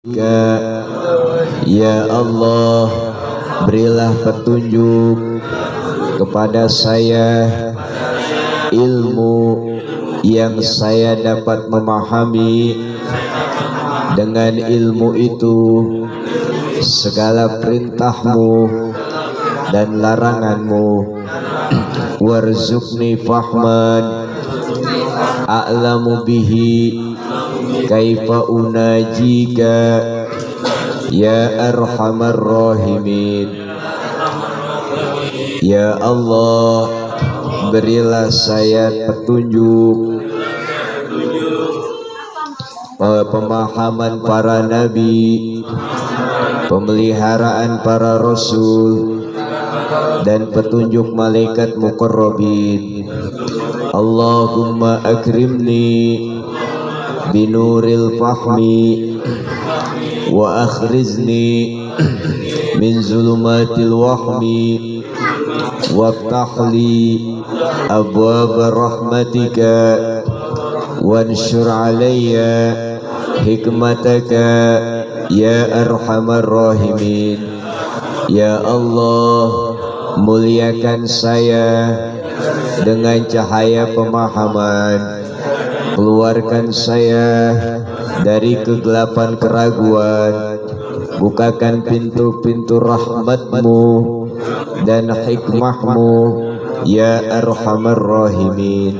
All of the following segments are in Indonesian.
Ya Allah, berilah petunjuk kepada saya, ilmu yang saya dapat memahami. Dengan ilmu itu segala perintah-Mu dan larangan-Mu. Warzuqni fahman a'lamu bihi kaifa unajika ya arhamar rahimin. Ya Allah, berilah saya petunjuk, pemahaman para nabi, pemeliharaan para rasul, dan petunjuk malaikat muqarrabin. Allahumma akrimni binuril fahmi wa akhrizni min zulumatil wahmi waftahli abwaba rahmatika wanshur alayya hikmataka ya arhamar rahimin. Ya Allah, muliakan saya dengan cahaya pemahaman, keluarkan saya dari kegelapan keraguan, bukakan pintu-pintu rahmat-Mu dan hikmah-Mu ya arhamar rahimin.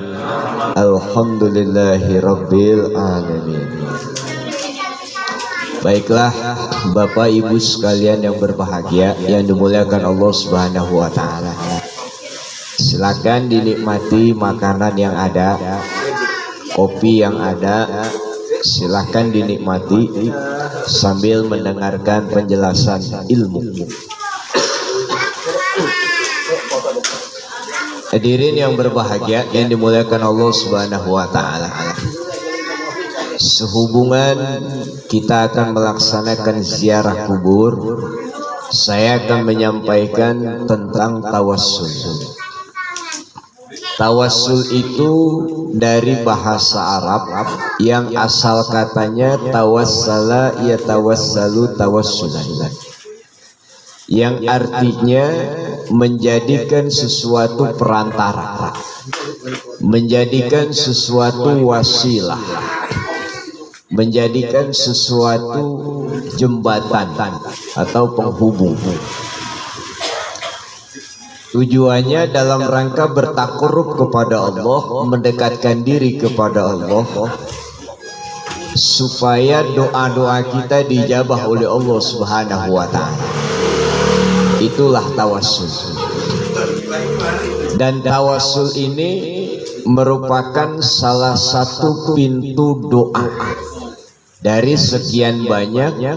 Alhamdulillahi rabbil alamin. Baiklah Bapak Ibu sekalian yang berbahagia, yang dimuliakan Allah Subhanahu wa taala. Silakan dinikmati makanan yang ada, kopi yang ada, silahkan dinikmati sambil mendengarkan penjelasan ilmu. Hadirin yang berbahagia yang dimuliakan Allah Subhanahu wa taala. Sehubungan kita akan melaksanakan ziarah kubur, saya akan menyampaikan tentang tawassul. Tawassul itu dari bahasa Arab yang asal katanya tawassala ya tawassalu tawassulan, yang artinya menjadikan sesuatu perantara, menjadikan sesuatu wasilah, menjadikan sesuatu jembatan atau penghubung. Tujuannya dalam rangka bertakarrub kepada Allah, mendekatkan diri kepada Allah, supaya doa-doa kita dijabah oleh Allah Subhanahu wa taala. Itulah tawassul. Dan tawassul ini merupakan salah satu pintu doa dari sekian banyak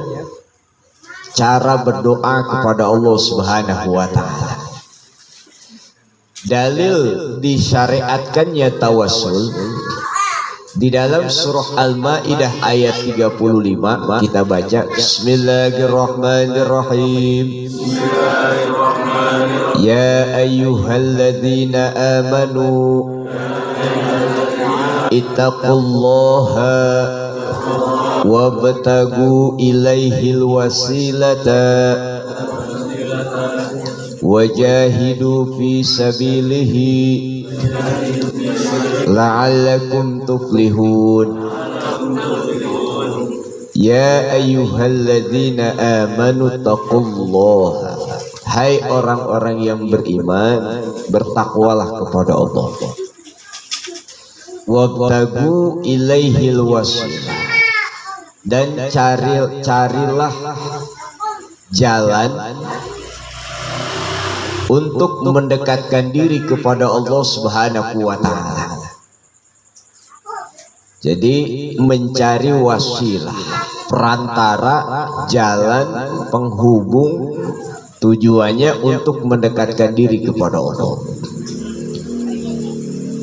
cara berdoa kepada Allah Subhanahu wa taala. Dalil disyariatkannya tawassul di dalam surah Al-Maidah ayat 35, kita baca Bismillahirrahmanirrahim. Ya ayyuhalladzina amanu ittaqullaha wabtagu ilaihil wasilata wajahidu fi sabilihi la'allakum tuflihun. Ya ayyuhalladzina amanu taqullaha, hai orang-orang yang beriman, bertakwalah kepada Allah. Wabtagu ilaihil wasilah, dan carilah jalan untuk mendekatkan diri kepada Allah Subhanahu wa taala. Jadi mencari wasilah, perantara, jalan, penghubung, tujuannya untuk mendekatkan diri kepada Allah.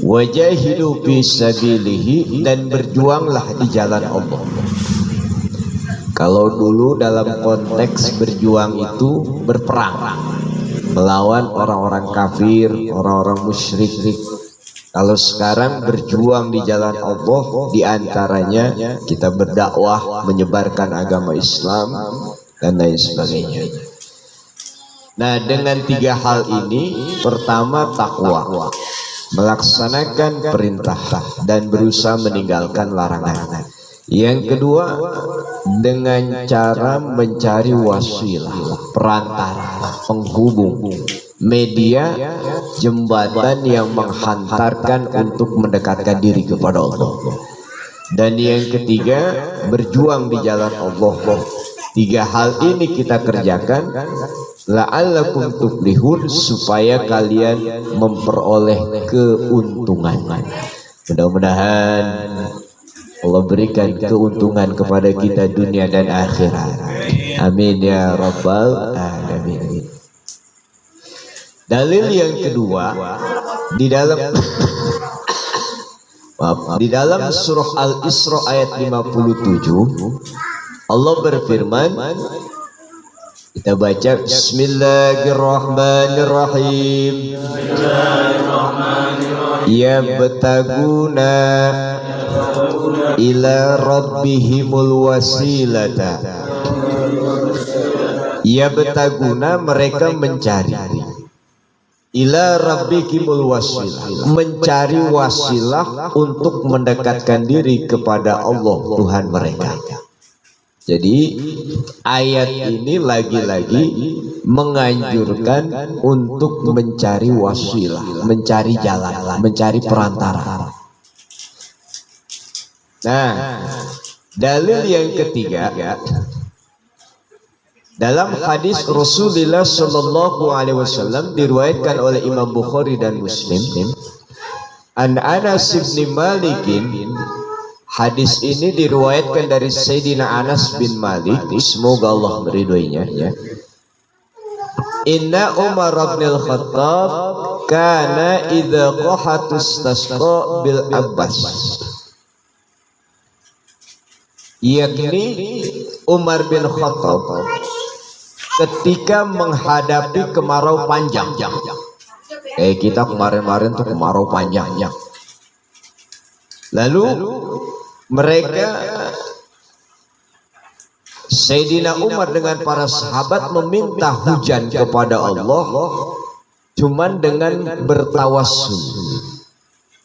Wajahidu fi sabilihi, dan berjuanglah di jalan Allah. Kalau dulu dalam konteks berjuang itu berperang, melawan orang-orang kafir, orang-orang musyrik. Kalau sekarang berjuang di jalan Allah, diantaranya kita berdakwah, menyebarkan agama Islam dan lain sebagainya. Nah, dengan 3 hal ini, pertama takwa, melaksanakan perintah dan berusaha meninggalkan larangan. Yang kedua, dengan cara mencari wasilah, perantara, penghubung, media, jembatan yang menghantarkan untuk mendekatkan diri kepada Allah. Dan yang ketiga, berjuang di jalan Allah. 3 hal ini kita kerjakan la'allakum tuflihun, supaya kalian memperoleh keuntungan. Mudah-mudahan Allah berikan keuntungan kepada kita dunia dan akhirat. Amin ya rabbal alamin. Dalil yang kedua di dalam surah Al-Isra ayat 57, Allah berfirman, kita baca, Bismillahirrahmanirrahim. Yabtaguna ila rabbihimul wasilata. Yabtaguna, mereka mencari, ila rabbihimul wasilah, mencari wasilah untuk mendekatkan diri kepada Allah Tuhan mereka. Jadi ayat ini lagi-lagi menganjurkan untuk mencari wasilah, mencari jalan, mencari perantara. Nah, dalil yang ketiga, dalam hadis Rasulullah Shallallahu Alaihi Wasallam diriwayatkan oleh Imam Bukhari dan Muslim, an Anas bin Malikin. Hadis ini diriwayatkan dari Sayyidina Anas bin Malik, semoga Allah meridhoinya, ya. Inna Umar bin Al-Khattab kana idza qahatus tasqa bil Abbas. Yakni Umar bin Khattab ketika menghadapi kemarau panjang. Kita kemarin-kemarin tuh kemarau panjang. Lalu mereka, Sayyidina Umar dengan para sahabat meminta hujan kepada Allah, cuman dengan bertawassul,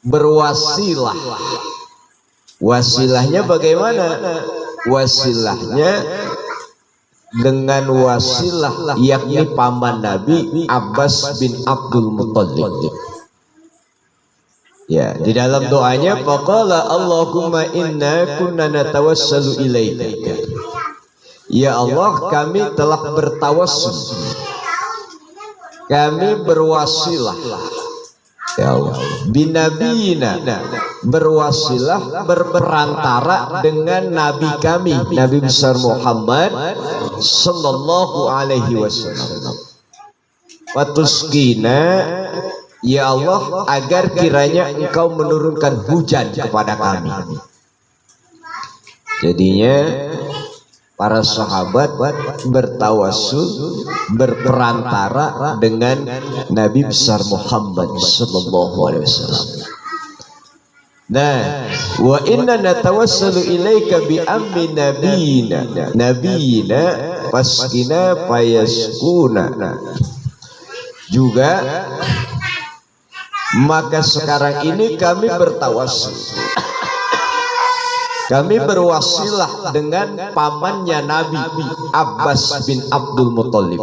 berwasilah. Wasilahnya bagaimana? Wasilahnya dengan wasilah, yakni paman Nabi Abbas bin Abdul Muttalib. Ya, di dalam doanya, faqala Allahumma inna kunna natawassalu ilaika. Ya Allah, kami telah bertawassul, kami berwasilah, ya Allah, binabiyina, berwasilah, berperantara dengan nabi kami, Nabi besar Muhammad sallallahu alaihi wasallam. Watuskina, ya Allah, agar kiranya Engkau menurunkan hujan kepada kami. Jadinya para sahabat bertawassul, berperantara dengan Nabi besar Muhammad sallallahu alaihi wasallam. Nah, wa inna natawassalu ilaika bi ammi nabiyina faskina fayaskuna. Juga maka sekarang ini kami bertawassul, kami berwasilah dengan pamannya Nabi Abbas bin Abdul Muttalib.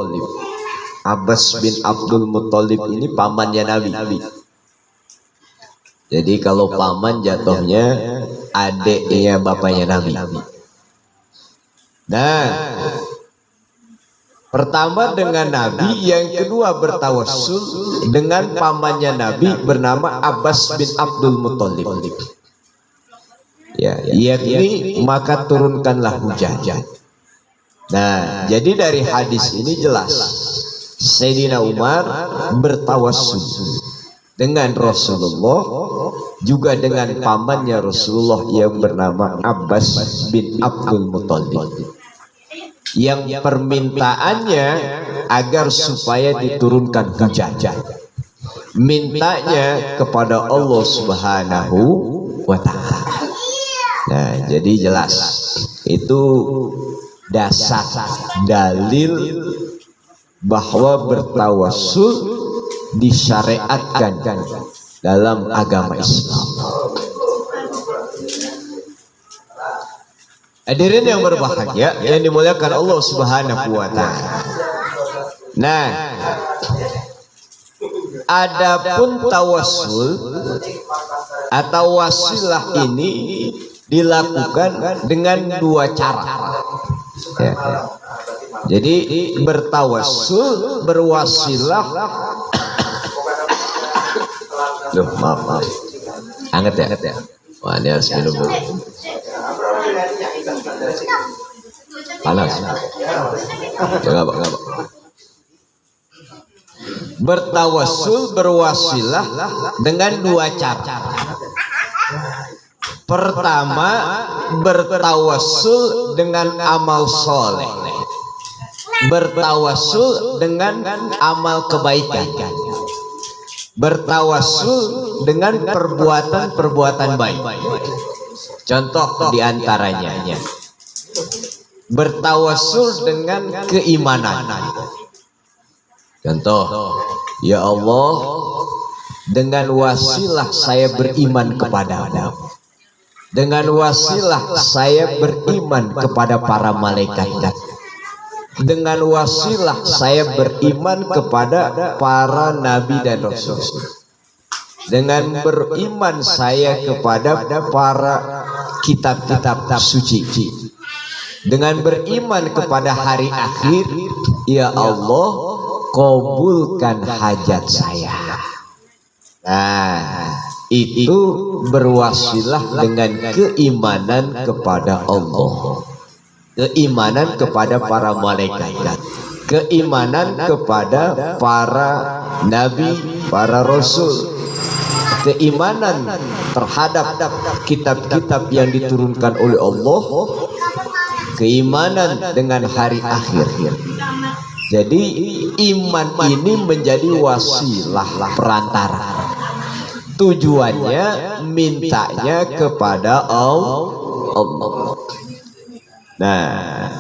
Abbas bin Abdul Muttalib ini pamannya Nabi. Jadi kalau paman jatuhnya adiknya bapaknya Nabi. Nah, pertama dengan Nabi, yang kedua bertawassul dengan pamannya Nabi bernama Abbas bin Abdul Muttalib. Ya, yakni maka turunkanlah hujan. Nah, jadi dari hadis ini jelas Sayyidina Umar bertawassul dengan Rasulullah, juga dengan pamannya Rasulullah yang bernama Abbas bin Abdul Muttalib, yang permintaannya agar supaya diturunkan hujan. mintanya kepada Allah Subhanahu wa Ta'ala. Nah, jadi jelas itu dasar dalil bahwa bertawassul disyariatkan dalam agama Islam. Hadirin yang berbahagia yang dimuliakan Allah Subhanahu wa Ta'ala. Nah, adapun tawassul atau wasilah ini dilakukan dengan dua cara. Ya. Jadi bertawassul, berwasilah. Loh, maaf. Anget ya. Wah, ini harus minum dulu. Panas. Enggak apa. Bertawassul, berwasilah dengan dua cara. Pertama, bertawassul dengan amal soleh, bertawassul dengan amal kebaikan, bertawassul dengan perbuatan-perbuatan baik. Contoh diantaranya bertawassul dengan keimanan. Contoh, ya Allah, dengan wasilah saya beriman kepada-Mu. Dengan wasilah saya beriman kepada para malaikat. Dengan wasilah saya beriman kepada para nabi dan rasul. Dengan beriman saya kepada para kitab-kitab suci. Dengan beriman kepada hari akhir, ya Allah, kabulkan hajat saya. Nah, itu berwasilah dengan keimanan kepada Allah, keimanan kepada para malaikat, keimanan kepada para nabi, para rasul, keimanan terhadap kitab-kitab yang diturunkan oleh Allah, keimanan dengan hari akhir. Jadi iman ini menjadi wasilah, perantara. Tujuannya mintanya kepada Allah. Nah,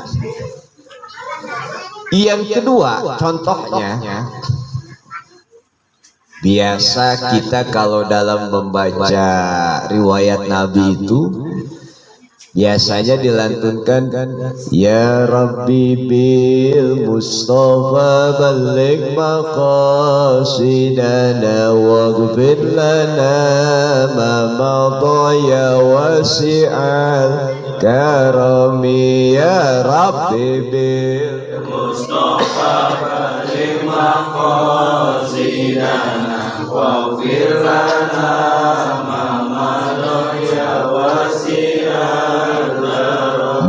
yang kedua contohnya, biasa kita kalau dalam membaca riwayat Nabi itu biasanya dilantunkan, ya Rabbi bil Mustafa balligh maqasidana waghfir lana ma madha ya wasi'al karami, ya Rabbi bil Mustafa balligh maqasidana waghfir lana ma madha ya wasi'al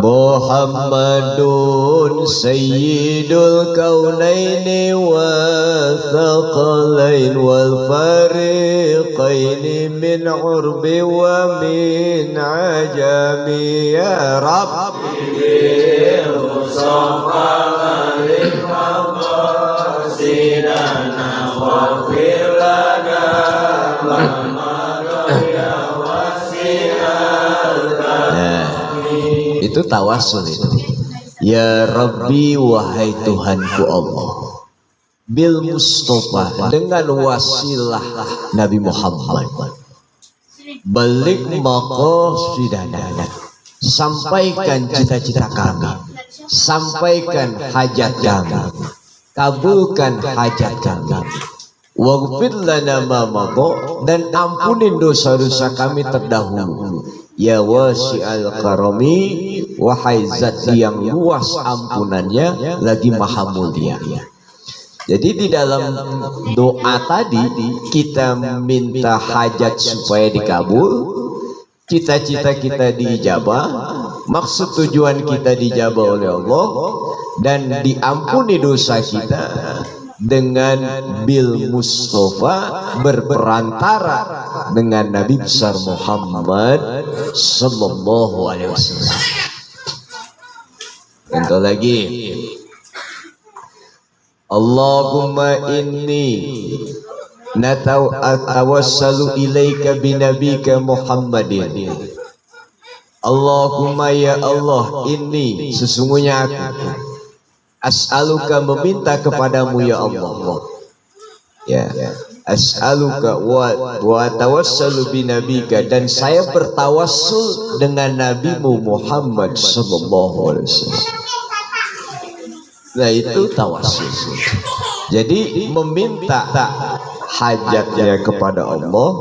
Muhammadun sayyidul kaunaini wa thaqalain wal fariqaini min urbi wa min ajami, ya Rabbi bil Mustafa balligh maqasidana waghfir lana ma madha ya wasi'al. Itu tawassul itu. Ya Rabbi, wahai Tuhanku Allah, bil Mustafa, dengan wasilah Nabi Muhammad, balik maqasidana, sampaikan cita-cita kami, sampaikan hajat kami, kabulkan hajat kami. Waghfir lana ma madha, dan ampunin dosa-dosa kami terdahulu. Ya wasi'al karami, wahai zat yang luas ampunannya lagi maha mulia. Jadi di dalam doa tadi kita minta hajat supaya dikabul, cita-cita kita diijabah, maksud tujuan kita dijabah oleh Allah, dan diampuni dosa kita dengan bil Mustafa, berperantara dengan Nabi besar Muhammad sallallahu alaihi wasallam. Contoh lagi, Allahumma inni natawassalu ilaika binabika Muhammadin. Allahumma ya Allah, ini sesungguhnya aku as'aluka meminta kepadamu ya Allah. Ya, as'aluka wa tawassalu binabika, dan saya bertawassul dengan nabimu Muhammad sallallahu alaihi wasallam. Nah, itu tawassul. Jadi meminta hajatnya kepada Allah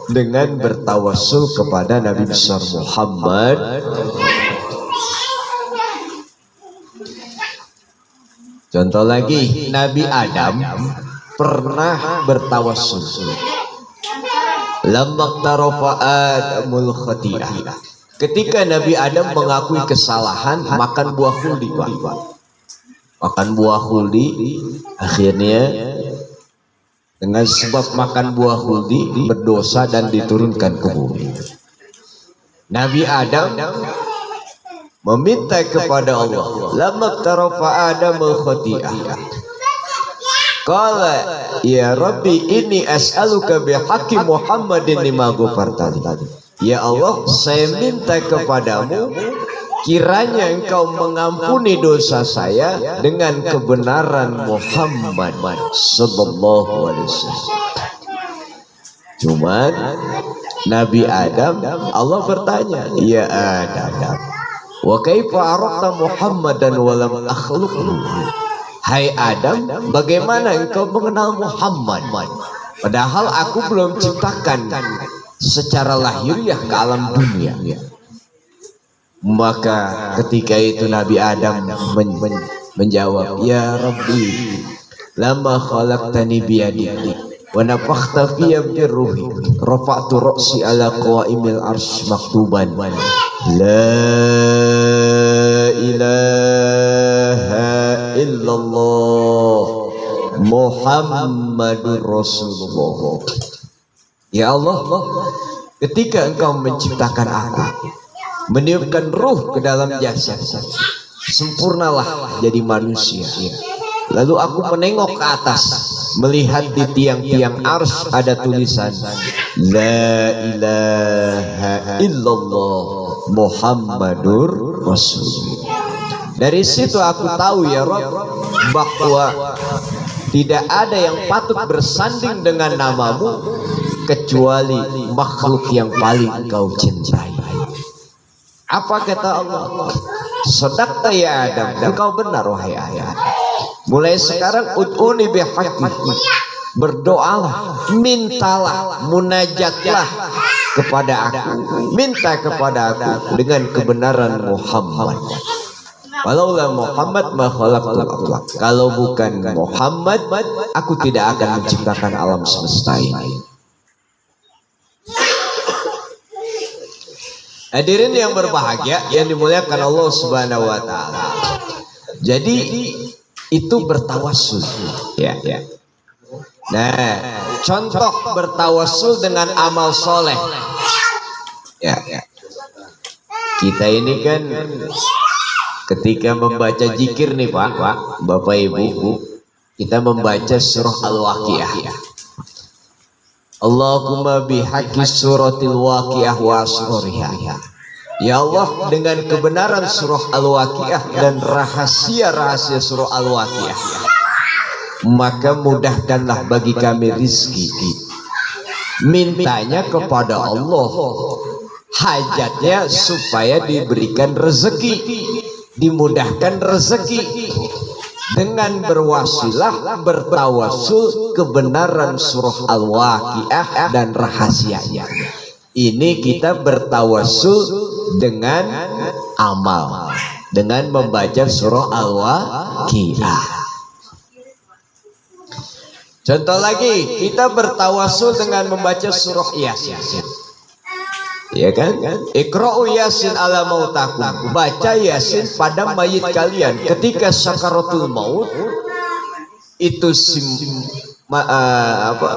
dengan bertawassul kepada Nabi besar Muhammad. Contoh lagi, Nabi Adam pernah bertawassul. Lamma tarafa Adamul khati'ah, ketika Nabi Adam mengakui kesalahan makan buah khuldi, makan buah khuldi, akhirnya dengan sebab makan buah khuldi berdosa dan diturunkan ke bumi. Nabi Adam meminta kepada Allah, lamma tarafa Adamul khati'ah, qala ya Rabbi inni as'aluka bihaqqi Muhammadin lima ghafartali. Ya Allah, saya minta kepadamu kiranya engkau mengampuni dosa saya dengan kebenaran Muhammad sallallahu alaihi wasallam. Cuman Nabi Adam, Allah bertanya, ya Adam, wa kaifa arafta Muhammadan wa lam akhluqhu? Hai Adam, bagaimana engkau mengenal Muhammad padahal aku belum ciptakan secara lahiriah ke alam dunia? Maka ketika itu Nabi Adam menjawab, ya Rabbi, lama khalaqtani biyadiki wa nafakhta fiyya min ruhi rafa'tu ra'si ala qawaimil arsy maktuban la ilaha illallah Muhammadur Rasulullah. Ya Allah, ketika engkau menciptakan aku, meniupkan ruh ke dalam jasad, sempurnalah jadi manusia. Lalu aku menengok ke atas, melihat di tiang-tiang arsy ada tulisan la ilaha illallah Muhammadur Rasulullah. Dari situ aku tahu ya Rabb, bahwa tidak ada yang patut bersanding dengan namamu kecuali makhluk yang paling engkau cintai. Apa kata Allah? Sadaqta ya Adam, engkau benar wahai Adam. Mulai sekarang ud'uni bihaqqi, berdoalah, mintalah, munajatlah kepada aku, minta kepada aku dengan kebenaran Muhammad. Walaulah Muhammad ma khalaqtul aflaq, kalau bukan Muhammad aku tidak akan menciptakan alam semesta ini. Hadirin yang berbahagia yang dimuliakan Allah Subhanahu wa taala. Jadi itu bertawassul, ya. Nah, contoh bertawassul dengan amal soleh. Ya. Kita ini kan ketika membaca zikir nih Pak, Bapak Ibu, kita membaca surah Al-Waqiah. Allahumma bihaqqi suratil waqiah wa asrariha. Ya Allah, dengan kebenaran surah Al-Waqiah dan rahasia-rahasia surah Al-Waqiah, maka mudahkanlah bagi kami rizki. Mintanya kepada Allah, hajatnya supaya diberikan rezeki, dimudahkan rezeki dengan berwasilah bertawassul kebenaran surah Al-Waqiah dan rahasianya. Ini kita bertawassul dengan amal, dengan membaca surah Al-Waqiah. Contoh lagi, kita bertawassul dengan membaca surah Yasin. Ya kan? Iqra'u Yasin ala mautakum. Baca Yasin pada mayit kalian ketika sakaratul maut. Itu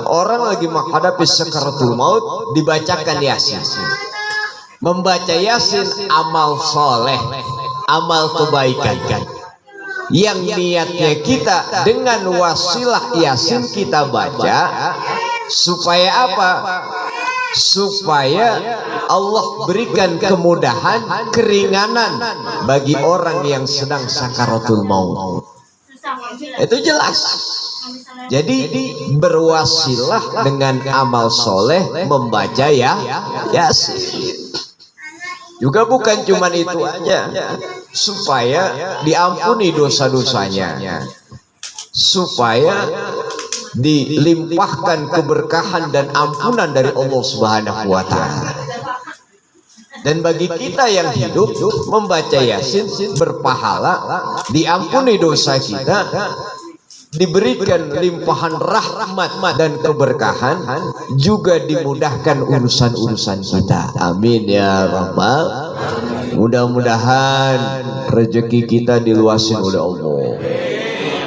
orang lagi menghadapi sakaratul maut, dibacakan Yasin. Membaca Yasin amal soleh, amal kebaikan. Yang niatnya kita dengan wasilah Yasin kita baca Supaya apa? Supaya Allah berikan kemudahan, keringanan bagi orang yang sedang sakaratul maut. Itu jelas. Jadi berwasilah dengan amal soleh membaca Yasin. Juga bukan cuma itu aja, supaya diampuni dosa-dosanya, supaya dilimpahkan keberkahan dan ampunan dari Allah Subhanahu wa Ta'ala. Dan bagi kita yang hidup, membaca Yasin berpahala, diampuni dosa kita, diberikan limpahan rahmat dan keberkahan, juga dimudahkan urusan-urusan kita. Amin ya Rabbal. Mudah-mudahan rezeki kita diluasin oleh Allah.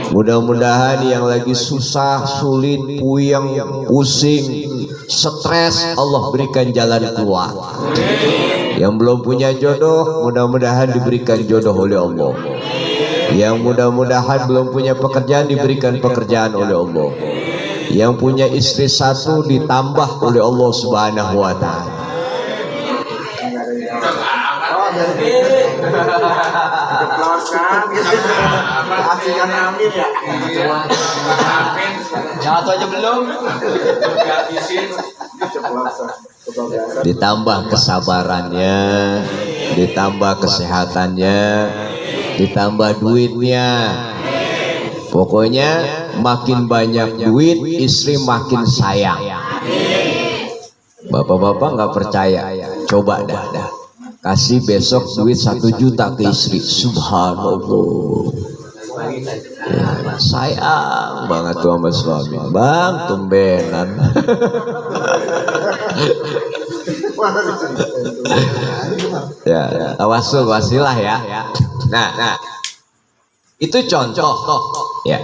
Mudah-mudahan yang lagi susah, sulit, puyeng, pusing, stres, Allah berikan jalan keluar. Yang belum punya jodoh, mudah-mudahan diberikan jodoh oleh Allah. Yang mudah-mudahan belum punya pekerjaan, diberikan pekerjaan oleh Allah. Yang punya istri satu, ditambah oleh Allah Subhanahu wa Ta'ala. Ditambah kesabarannya, ditambah kesehatannya, ditambah duitnya. Pokoknya makin banyak duit, istri makin sayang. Bapak-bapak nggak percaya, coba dah. Kasih besok duit 1 juta ke istri. Subhanallah. Ya, sayang banget tuh sama suami. Bang, tumbenan. Ya, wasilah ya. Nah, itu contoh. Ya.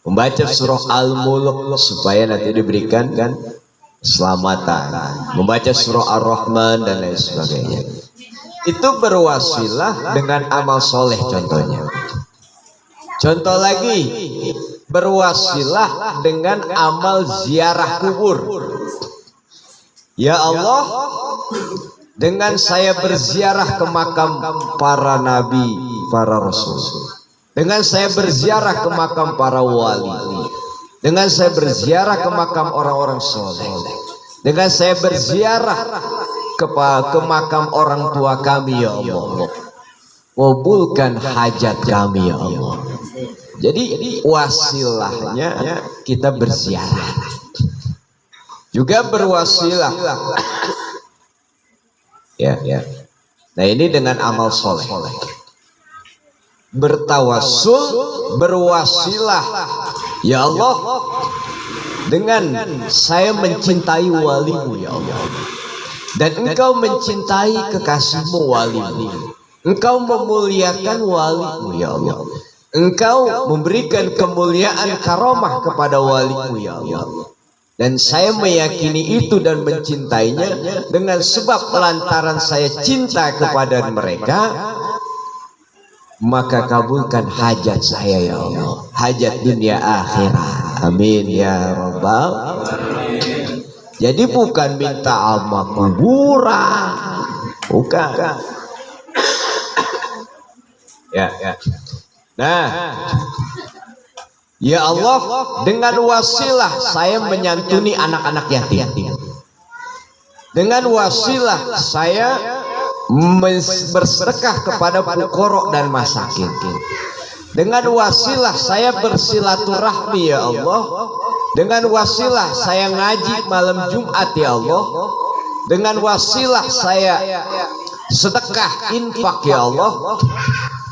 Membaca surah Al-Mulk supaya nanti diberikan kan keselamatan. Membaca surah Ar-Rahman dan lain sebagainya. Itu berwasilah dengan amal soleh contohnya. Contoh lagi, berwasilah dengan amal ziarah kubur. Ya Allah, dengan saya berziarah ke makam para nabi, para rasul, dengan saya berziarah ke makam para wali, dengan saya berziarah ke makam orang-orang soleh, dengan saya berziarah ke makam orang tua kami, ya Allah, kabulkan hajat kami, ya Allah. Jadi wasilahnya kita berziarah, juga berwasilah. Ya. Nah, ini dengan amal soleh. Bertawassul, berwasilah. Ya Allah, dengan saya mencintai walimu, ya Allah, dan engkau mencintai kekasihmu walimu, engkau memuliakan walimu, ya Allah, engkau memberikan kemuliaan karomah kepada walimu, ya Allah, dan saya meyakini itu dan mencintainya dengan sebab lantaran saya cinta kepada mereka, maka kabulkan hajat saya, ya Allah, hajat dunia akhirat. Amin ya Rabbal. Jadi bukan minta sama kuburan, bukan. Ya. Nah, ya Allah, dengan wasilah saya menyantuni anak-anak yatim. Dengan wasilah saya bersedekah kepada fuqara dan masakin. Dengan wasilah saya bersilaturahmi, ya Allah. Dengan wasilah saya ngaji malam Jumat, ya Allah. Dengan wasilah saya sedekah infak, ya Allah.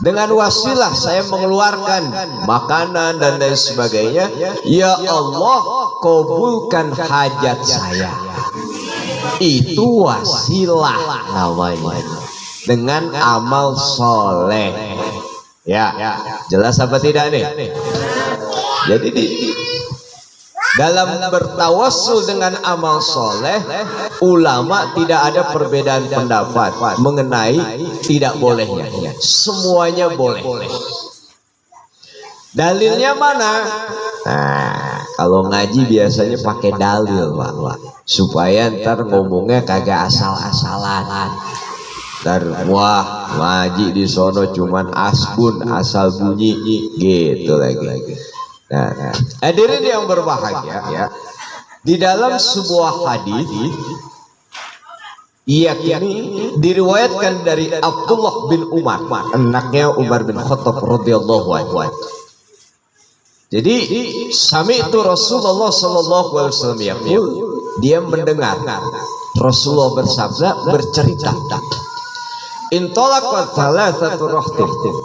Dengan wasilah saya mengeluarkan makanan dan lain sebagainya. Ya Allah, kabulkan hajat saya. Itu wasilah namanya, dengan amal soleh. Ya, jelas apa tidak nih? Jadi dalam bertawassul dengan amal soleh, ulama tidak ada perbedaan pendapat mengenai tidak bolehnya. Semuanya boleh. Dalilnya mana? Nah, Kalau ngaji biasanya pakai dalil, Pak, supaya ntar ngomongnya kagak asal-asalan. Ntar wah ngaji di sono cuman asbun asal bunyi gitu lagi. Nah, hadirin yang berbahagia, ya. Di dalam sebuah hadis yakni diriwayatkan dari Abdullah bin Umar, anaknya Umar bin Khattab radhiyallahu anhu. Jadi sami itu Rasulullah sallallahu alaihi wasallam yaqul, dia mendengar Rasulullah bersabda, bercerita, intolaqat thalathatu rahtin,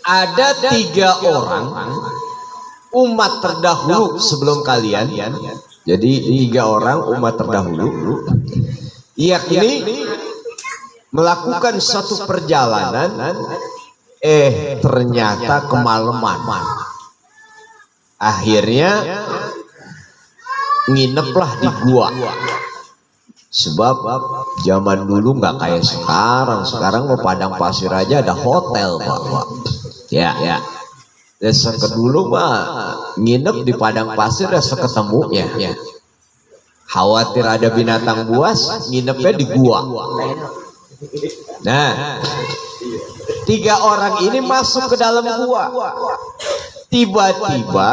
ada 3 orang umat terdahulu sebelum kalian. Jadi 3 orang umat terdahulu yakni melakukan satu perjalanan, ternyata kemalaman. Akhirnya ngineplah di gua. Sebab zaman dulu nggak kayak sekarang. Sekarang mau padang pasir aja ada hotel, Pak. Ya. Desa kedulu mah nginep di padang pasir ya seketemunya. Khawatir ada binatang buas, nginepnya di gua. Nah, 3 orang ini masuk ke dalam gua. Tiba-tiba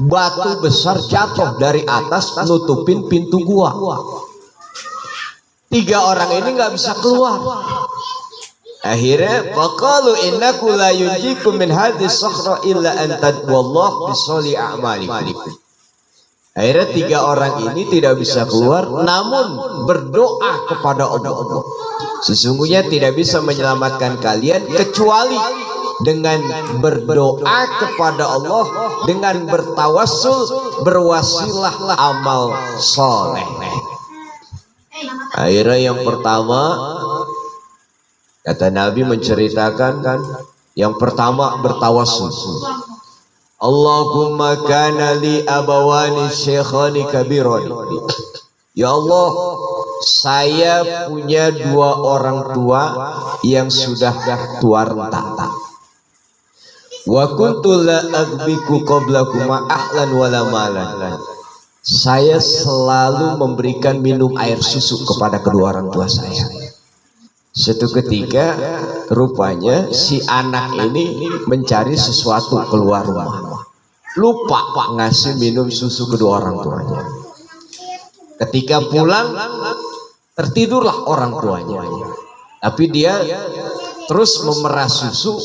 batu besar jatuh dari atas nutupin pintu gua. 3 orang ini nggak bisa keluar. Akhirnya faqalu innaku la yunjikum min hadhihi sakhra illa an tadwallahu bisoli a'malikum. Akhirnya 3 orang ini tidak bisa keluar, namun berdoa kepada Allah. Sesungguhnya tidak bisa menyelamatkan kalian kecuali dengan berdoa kepada Allah, dengan bertawassul, berwasilah amal soleh. Akhirnya yang pertama, kata Nabi menceritakan, yang pertama bertawassul. Allahumma kana li abawani syekhani kabirani. Ya Allah, saya punya 2 orang tua yang sudah tua renta. Wa kuntu la aghbiku qablakuma ahlan wala malan. Saya selalu memberikan minum air susu kepada kedua orang tua saya. Suatu ketika rupanya si anak ini mencari sesuatu keluar rumah, lupa ngasih minum susu kedua orang tuanya. Ketika pulang tertidurlah orang tuanya, tapi dia terus memerah susu.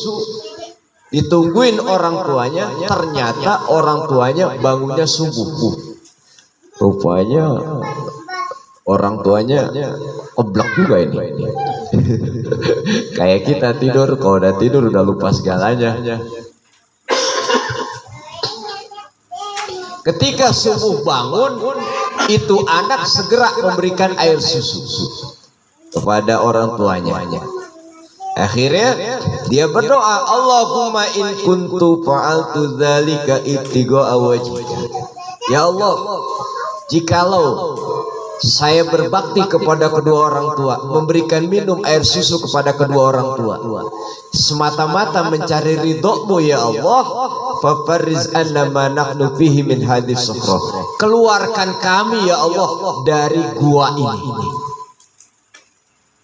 Ditungguin orang tuanya, ternyata orang tuanya bangunnya subuh. Rupanya orang tuanya oblak juga ini. Kayak kita tidur, kalau udah tidur udah lupa segalanya. Ketika subuh bangun, itu anak segera memberikan air susu kepada orang tuanya. Akhirnya dia berdoa, Allahumma in kuntu fa'altu dzalika ibtigha'a wajhika. Ya Allah, jikalau saya berbakti kepada kedua orang tua, memberikan minum air susu kepada kedua orang tua, semata-mata mencari ridho-Mu ya Allah, fafarriz anna ma nahnu fihi min hadis sukhra. Keluarkan kami ya Allah dari gua ini.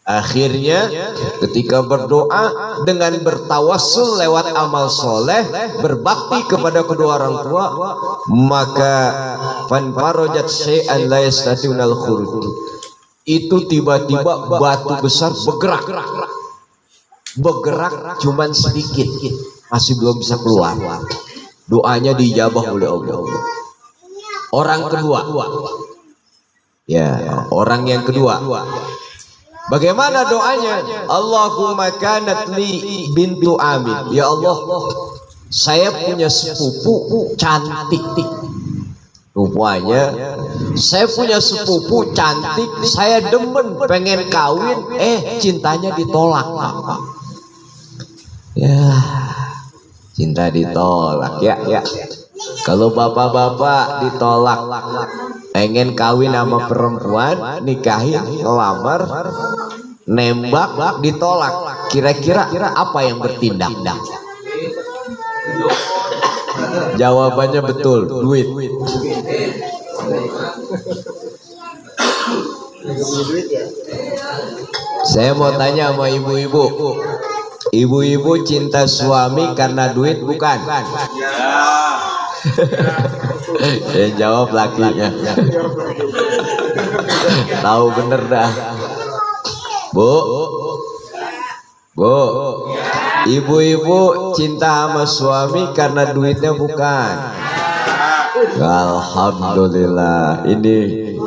Akhirnya ketika berdoa dengan bertawassul lewat amal soleh, berbakti kepada kedua orang tua, maka fanfarajat syai'an la yastati'unal khuruj. Itu tiba-tiba batu besar bergerak cuman sedikit, masih belum bisa keluar. Doanya dijabah oleh Allah. Orang kedua, ya, orang yang kedua, bagaimana doanya? Allahumma kanat li bintu Amin. Ya Allah, saya punya sepupu cantik. Rupanya saya punya sepupu cantik, saya demen pengen kawin, cintanya ditolak. Ya, cinta ditolak ya. Kalau bapak-bapak ditolak, pengen kawin sama perempuan, nikahin, ngelamar, nembak, ditolak, kira-kira apa yang bertindak? Jawabannya betul, duit. Saya mau tanya sama ibu-ibu. Ibu-ibu cinta suami karena duit bukan? Yang jawab lakinya. Tahu bener dah. Bu, ibu-ibu cinta sama suami karena duitnya bukan? Alhamdulillah, ini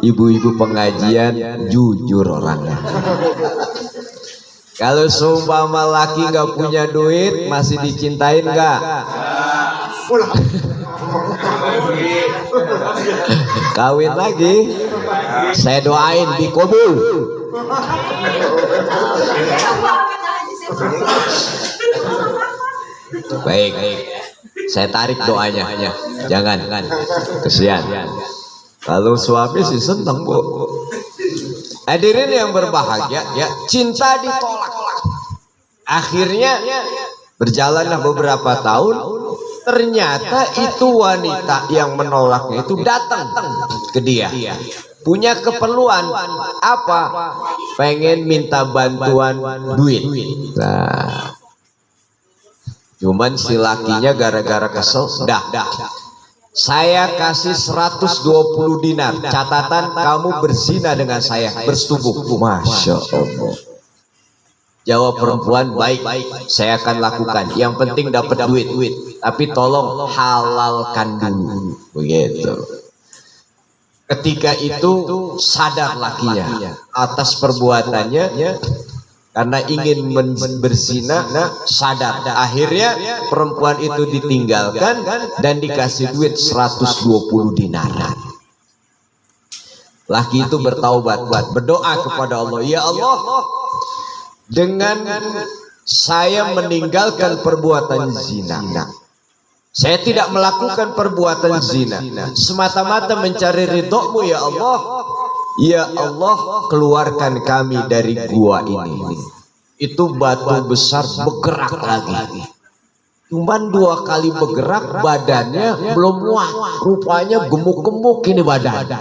ibu-ibu pengajian jujur orangnya. Kalau seumpama laki nggak punya duit, masih dicintain nggak? Kawin lagi, saya doain dikabul. Baik, saya tarik doanya. Jangan, kesian. Kalau suami sih seneng, Bu. Hadirin yang berbahagia, ya, cinta ditolak. Akhirnya berjalanlah beberapa tahun, ternyata itu wanita yang menolaknya itu datang ke dia. Punya keperluan apa? Pengen minta bantuan duit. Nah, cuman si lakinya gara-gara kesel, dah. Saya kasih 120 dinar. Catatan kamu berzina dengan saya, bersetubuh. Masya Allah. Jawab perempuan, baik, saya akan lakukan. Yang penting dapat duit. Tapi tolong halalkan dulu. Begitu. Ketika itu sadar lakinya atas perbuatannya, karena ingin berzina, sadar. Akhirnya perempuan itu ditinggalkan dan dikasih duit 120 dinar. Laki itu bertaubat, berdoa kepada Allah, ya Allah, dengan saya meninggalkan perbuatan zina, saya tidak melakukan perbuatan zina semata-mata mencari ridho-Mu ya Allah. Ya Allah, keluarkan kami dari gua ini. Itu batu besar bergerak lagi. Cuman 2 kali bergerak, badannya belum muat. Rupanya gemuk-gemuk ini badan.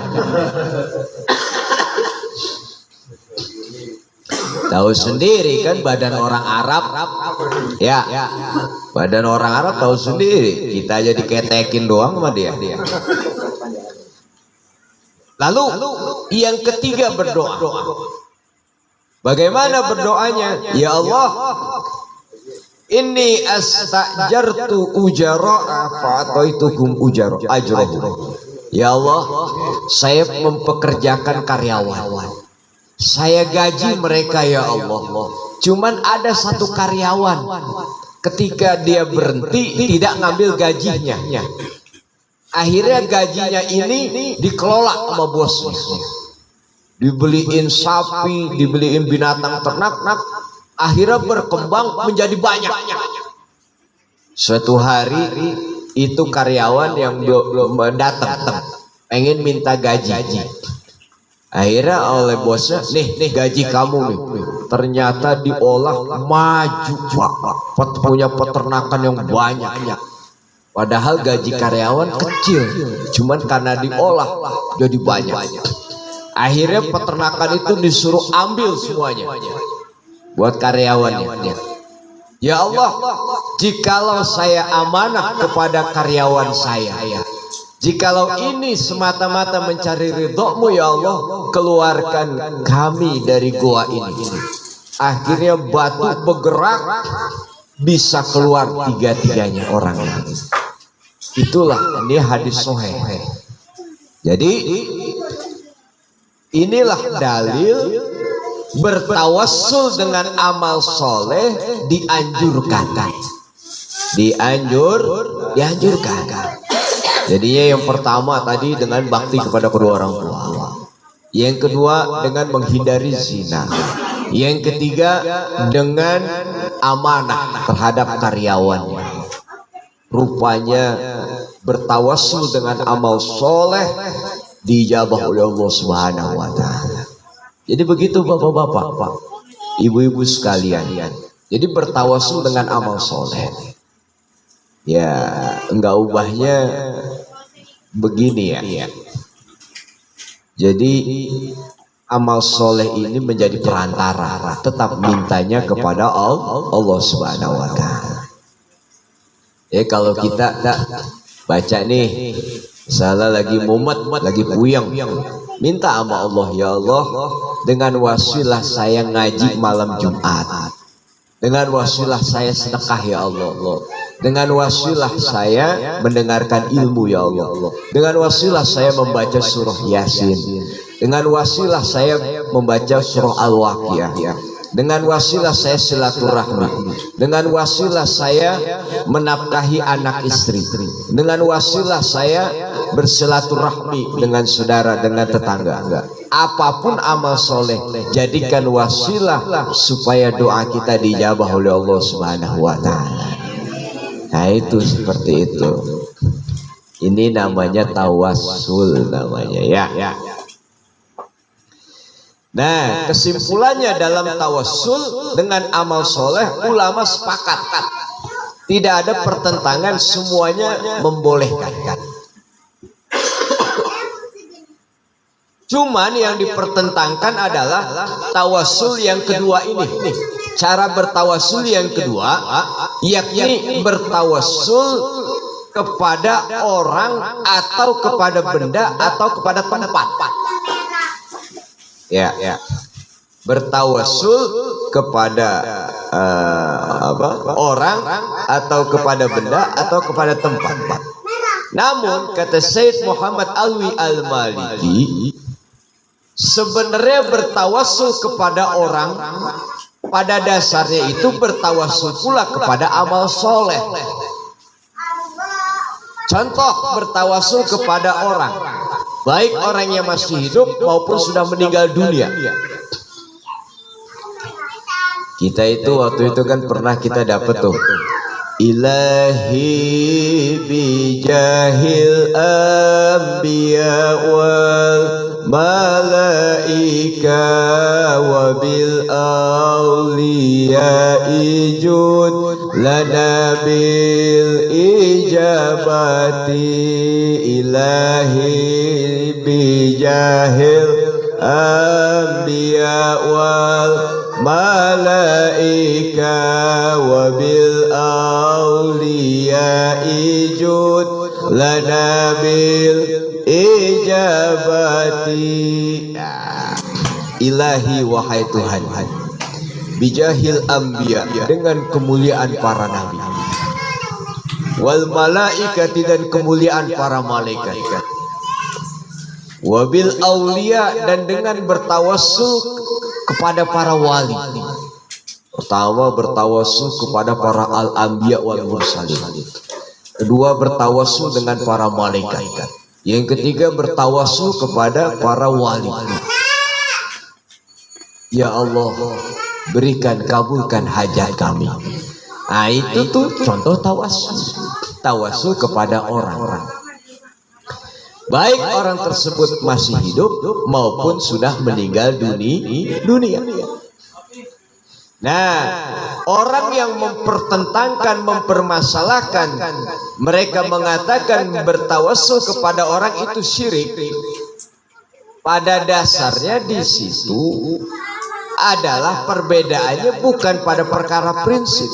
Tahu sendiri kan badan orang Arab. Ya, badan orang Arab tahu sendiri. Kita aja diketekin doang sama dia. Lalu yang ketiga berdoa. Bagaimana berdoanya? Ya Allah, inni astajartu ujara'a fa'ataitukum ajrahum. Ya Allah, saya mempekerjakan karyawan. Saya gaji mereka ya Allah. Cuman ada satu karyawan, ketika dia berhenti tidak ngambil gajinya. Akhirnya gajinya ini dikelola sama bosnya. Dibeliin sapi, dibeliin binatang ternak, akhirnya berkembang menjadi banyak. Suatu hari itu karyawan yang belum datang, pengen minta gaji. Akhirnya oleh bosnya, nih gaji kamu nih. Ternyata diolah maju, Pak. Punya peternakan yang banyak. Padahal gaji karyawan kecil, cuman karena diolah jadi banyak. Akhirnya peternakan itu disuruh ambil semuanya buat karyawannya. Ya Allah, jikalau saya amanah kepada karyawan saya, jikalau ini semata-mata mencari ridho-Mu ya Allah, keluarkan kami dari gua ini. Akhirnya batu bergerak, bisa keluar tiga-tiganya orang lagi. Itulah ini hadis sahih. Jadi inilah dalil bertawassul dengan amal soleh dianjurkan. Dianjurkan. Jadinya yang pertama tadi dengan bakti kepada kedua orang tua. Yang kedua dengan menghindari zina. Yang ketiga dengan amanah terhadap karyawannya. Rupanya bertawassul dengan amal soleh dijabah oleh Allah Subhanahu wa Ta'ala. Jadi begitu bapak-bapak, ibu-ibu sekalian. Jadi bertawassul dengan amal soleh. Ya, enggak ubahnya begini ya. Jadi amal soleh ini menjadi perantara, tetap mintanya kepada Allah Subhanahu wa Ta'ala. Kalau kita baca nih, misalnya lagi mumet, lagi puyeng, minta sama Allah, ya Allah, dengan wasilah saya ngaji malam Jumat, dengan wasilah saya sedekah ya Allah, dengan wasilah saya mendengarkan ilmu ya Allah, dengan wasilah saya membaca surah Yasin, dengan wasilah saya membaca surah Al-Waqiah, dengan wasilah saya silaturahmi, dengan wasilah saya menafkahi anak istri, dengan wasilah saya bersilaturahmi dengan saudara, dengan tetangga. Apapun amal soleh, jadikan wasilah supaya doa kita dijabah oleh Allah Subhanahu wa Ta'ala. Nah, itu seperti itu. Ini namanya tawassul namanya ya. Nah, kesimpulannya dalam tawassul dengan amal soleh, ulama sepakat tidak ada pertentangan, semuanya membolehkan. Cuman yang dipertentangkan adalah tawassul yang kedua ini. Cara bertawassul yang kedua, yakni bertawassul kepada orang atau kepada benda atau kepada tempat. Ya. Bertawassul kepada orang atau kepada benda atau kepada tempat. Namun kata Syekh Muhammad Alwi Al-Maliki, sebenarnya bertawassul kepada orang pada dasarnya itu bertawassul pula kepada amal soleh. Contoh bertawassul kepada orang, baik orang yang masih hidup maupun sudah meninggal dunia. Kita itu waktu itu kan pernah kita dapat tuh, Ilahi bijahil anbiya wal malaika wa bil awliya ijud lana bil ijabati. Ilahi bijahil anbiya wal malaika wa bil awliya ijud lana bil ijabati. Ilahi wahai Tuhan, bijahil anbiya dengan kemuliaan para nabi, wal malaikati dan kemuliaan para malaikat, wabil aulia dan dengan bertawassul kepada para wali. Pertama bertawassul kepada para al-anbiya wal mursalin, kedua bertawassul dengan para malaikat, yang ketiga bertawassul kepada para wali. Ya Allah, berikan kabulkan hajat kami. Nah, itu tuh contoh tawassul. Tawassul kepada orang, baik orang tersebut masih hidup maupun sudah meninggal dunia. Nah, orang yang mempertentangkan, mempermasalahkan, mereka mengatakan bertawassul kepada orang itu syirik. Pada dasarnya di situ adalah perbedaannya bukan pada perkara prinsip.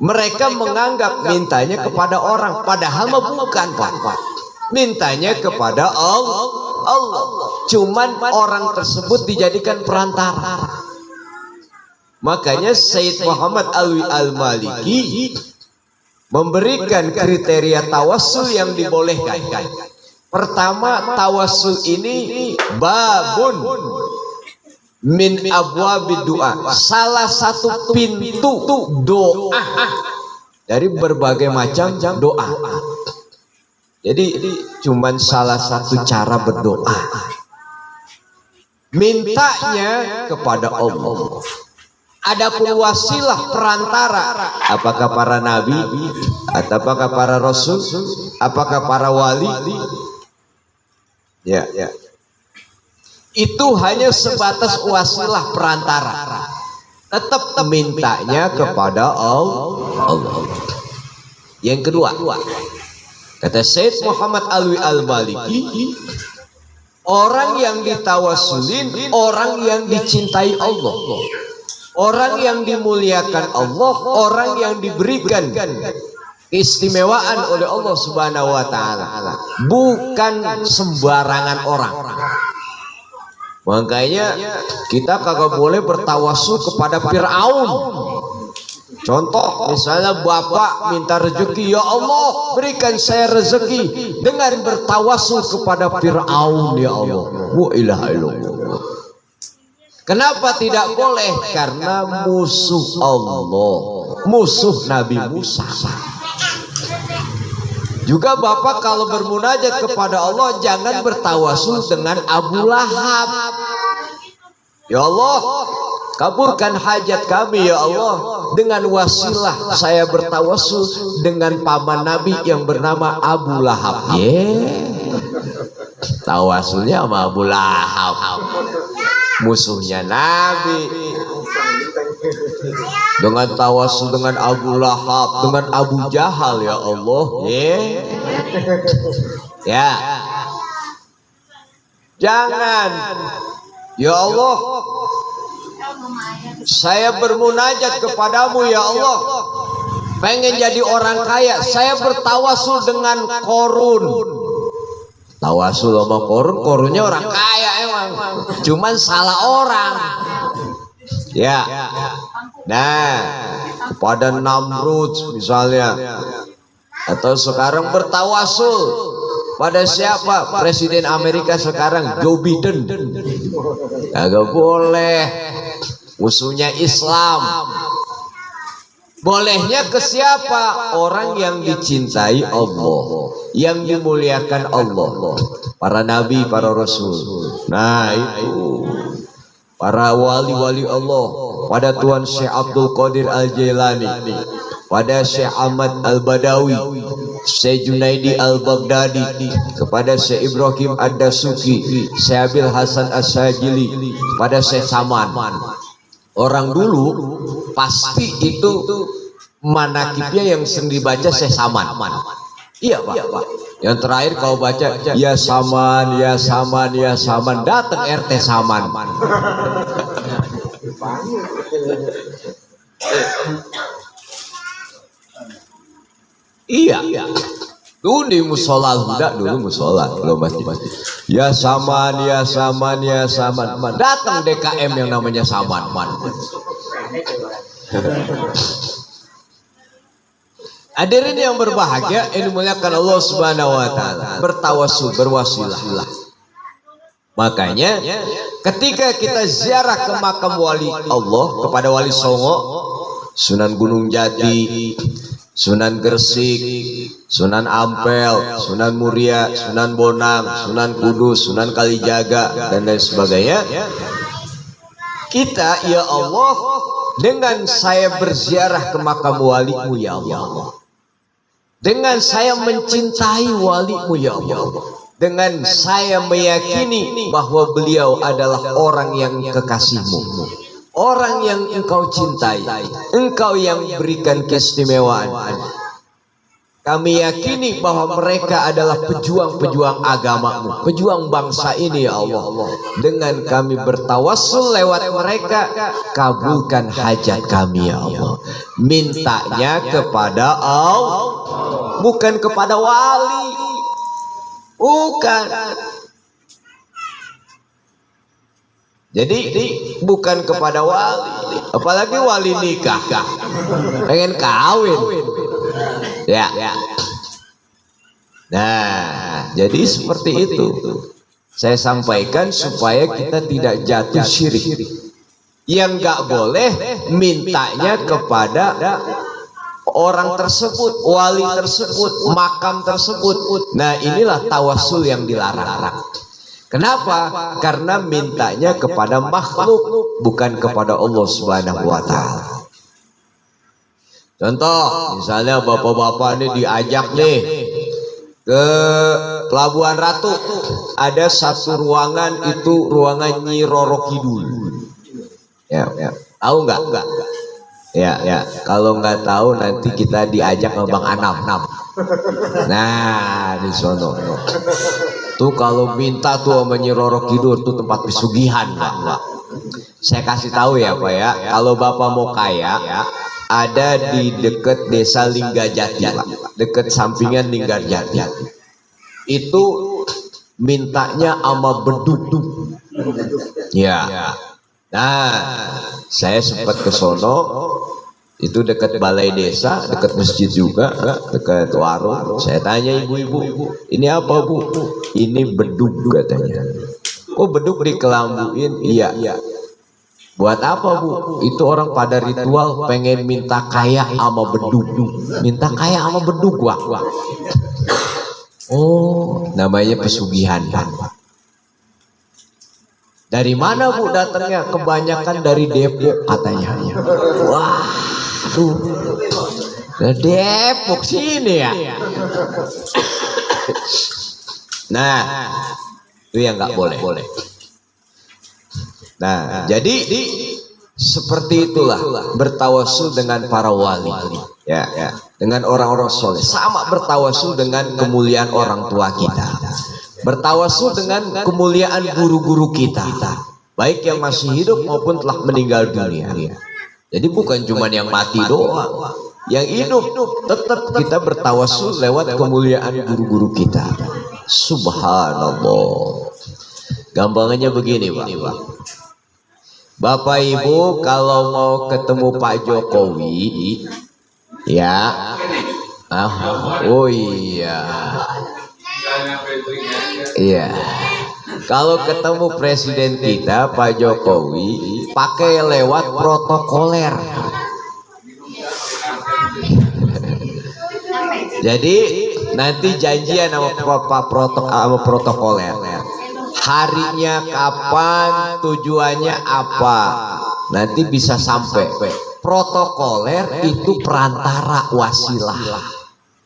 Mereka menganggap mintanya kepada orang, padahal bukan, Pak. Mintanya kepada Allah. Cuman orang tersebut dijadikan perantara. Makanya Syekh Muhammad Alwi Al-Maliki memberikan kriteria tawassul yang dibolehkan. Pertama, tawassul ini babun min abwabid doa, salah satu pintu doa dari berbagai macam doa. Jadi cuman salah satu cara berdoa, mintanya kepada Allah. Adapun wasilah perantara, apakah para nabi, apakah para rasul, apakah para wali, ya. Itu hanya sebatas wasilah perantara. Tetap mintanya kepada Allah. Yang kedua, kata Syekh Muhammad Alwi Al-Maliki, orang yang ditawasulin, orang yang dicintai Allah, orang yang dimuliakan Allah, orang yang diberikan keistimewaan oleh Allah Subhanahu wa taala, bukan sembarangan orang. Makanya kita kagak boleh bertawasul kepada Fir'aun. Contoh, misalnya bapak minta rezeki, ya Allah berikan saya rezeki, dengan bertawasul kepada Fir'aun, ya Allah. Wa ilaha illallah. Kenapa tidak boleh? Karena musuh Allah, musuh Nabi Musa. Juga bapak kalau bermunajat kepada Allah jangan bertawasul dengan Abu Lahab. Ya Allah, kabulkan hajat kami ya Allah dengan wasilah saya bertawasul dengan paman Nabi yang bernama Abu Lahab. Tawasulnya sama Abu Lahab, musuhnya Nabi. Dengan tawasul dengan Abu Lahab, dengan Abu Jahal, ya Allah. Ya, jangan. Ya Allah, saya bermunajat kepadamu ya Allah, pengen jadi orang kaya, saya bertawasul dengan Korun. Tawasul sama Korun, Korunnya orang kaya emang, cuman salah orang. Ya, nah kepada Namrud misalnya, atau sekarang bertawasul pada siapa? Presiden Amerika sekarang, Joe Biden. Agak boleh, musuhnya Islam. Bolehnya ke siapa? Orang yang dicintai Allah, yang dimuliakan Allah, para nabi, para rasul. Nah itu para wali-wali Allah, pada Tuan Syekh Abdul Qadir Al-Jailani, pada Syekh Ahmad Al-Badawi, Syekh Junaidi Al-Baghdadi, kepada Syekh Ibrahim Ad-Dasuki, Syekh Abil Hasan As-Sajili, pada Syekh Saman. Orang dulu pasti itu manakibnya yang sering dibaca Syekh Saman. Iya Pak. Yang terakhir kau baca ya Saman, ya Saman, ya Saman, datang RT Saman. Iya. Dulu di musola, dulu musola belum pasti. Ya Saman, ya Saman, ya Saman. Datang DKM yang namanya Saman. Hadirin yang berbahagia, ini dimuliakan Allah Subhanahu wa taala, bertawasul, berwasilah. Makanya ketika kita ziarah ke makam wali Allah, kepada Wali Songo, Sunan Gunung Jati, Sunan Gresik, Sunan Ampel, Sunan Muria, Sunan Bonang, Sunan Kudus, Sunan Kalijaga, dan lain sebagainya, kita ya Allah, dengan saya berziarah ke makam walimu ya Allah, dengan saya mencintai walimu ya Allah, dengan saya meyakini bahwa beliau adalah orang yang kekasihmu, orang yang engkau cintai, engkau yang berikan keistimewaan. Kami yakini bahwa mereka adalah pejuang-pejuang agamamu, pejuang bangsa ini ya Allah. Dengan kami bertawassul lewat mereka, kabulkan hajat kami ya Allah. Mintanya kepada Allah, bukan kepada wali. Bukan. Jadi bukan kepada wali, apalagi wali nikah, pengen kawin. Ya. Nah, jadi seperti itu. Saya sampaikan supaya kita tidak jatuh syirik. Yang nggak boleh mintanya kepada orang tersebut, wali tersebut, makam tersebut. Nah, inilah tawasul yang dilarang. Kenapa? Karena mintanya kepada makhluk, bukan kepada Allah Subhanahu wa taala. Contoh, misalnya bapak-bapak ini diajak nih ke Pelabuhan Ratu, ada satu ruangan, itu ruangan Nyi Roro Kidul. Ya. Tahu nggak? Ya, ya. Kalau nggak tahu nanti kita diajak ke Bang Anam. Nah, di sono. Tuh kalau minta tuh sama Nyi Roro Kidul tuh tempat pesugihan, Pak. Saya kasih tahu ya, Pak ya. Kalau Bapak mau kaya, ada di dekat Desa Linggajati, Pak. Dekat sampingan Linggajati. Itu mintanya sama beduk. Ya. Nah, saya sempat ke sono, itu dekat balai desa, dekat masjid juga, dekat warung. Saya tanya ibu-ibu, ini apa Bu? Ini beduk katanya. Oh, beduk dikelambuin? Iya. Buat apa Bu? Itu orang pada ritual pengen minta kaya sama beduk. Minta kaya sama beduk, Wak. Oh, namanya pesugihan, Pak. Dari mana Bu datangnya? Kebanyakan dari Depok katanya. Wah, tuh Depok sini ya. Nah, itu yang nggak boleh. Nah, jadi seperti itulah bertawasul dengan para wali, ya, dengan orang-orang soleh. Sama bertawasul dengan kemuliaan orang tua kita. Bertawasul dengan kemuliaan guru-guru kita, baik yang masih hidup maupun telah meninggal dunia. Jadi bukan cuma yang mati doang, yang hidup tetap kita bertawasul lewat kemuliaan guru-guru kita. Subhanallah. Gampangnya begini, Pak. Bapak Ibu kalau mau ketemu Pak Jokowi, ya, oh iya. Iya. Kalau ketemu presiden kita Pak Jokowi pakai lewat protokoler. Jadi nanti janjian sama protokoler. Harinya kapan, tujuannya apa. Nanti bisa sampai. Protokoler itu perantara, wasilah.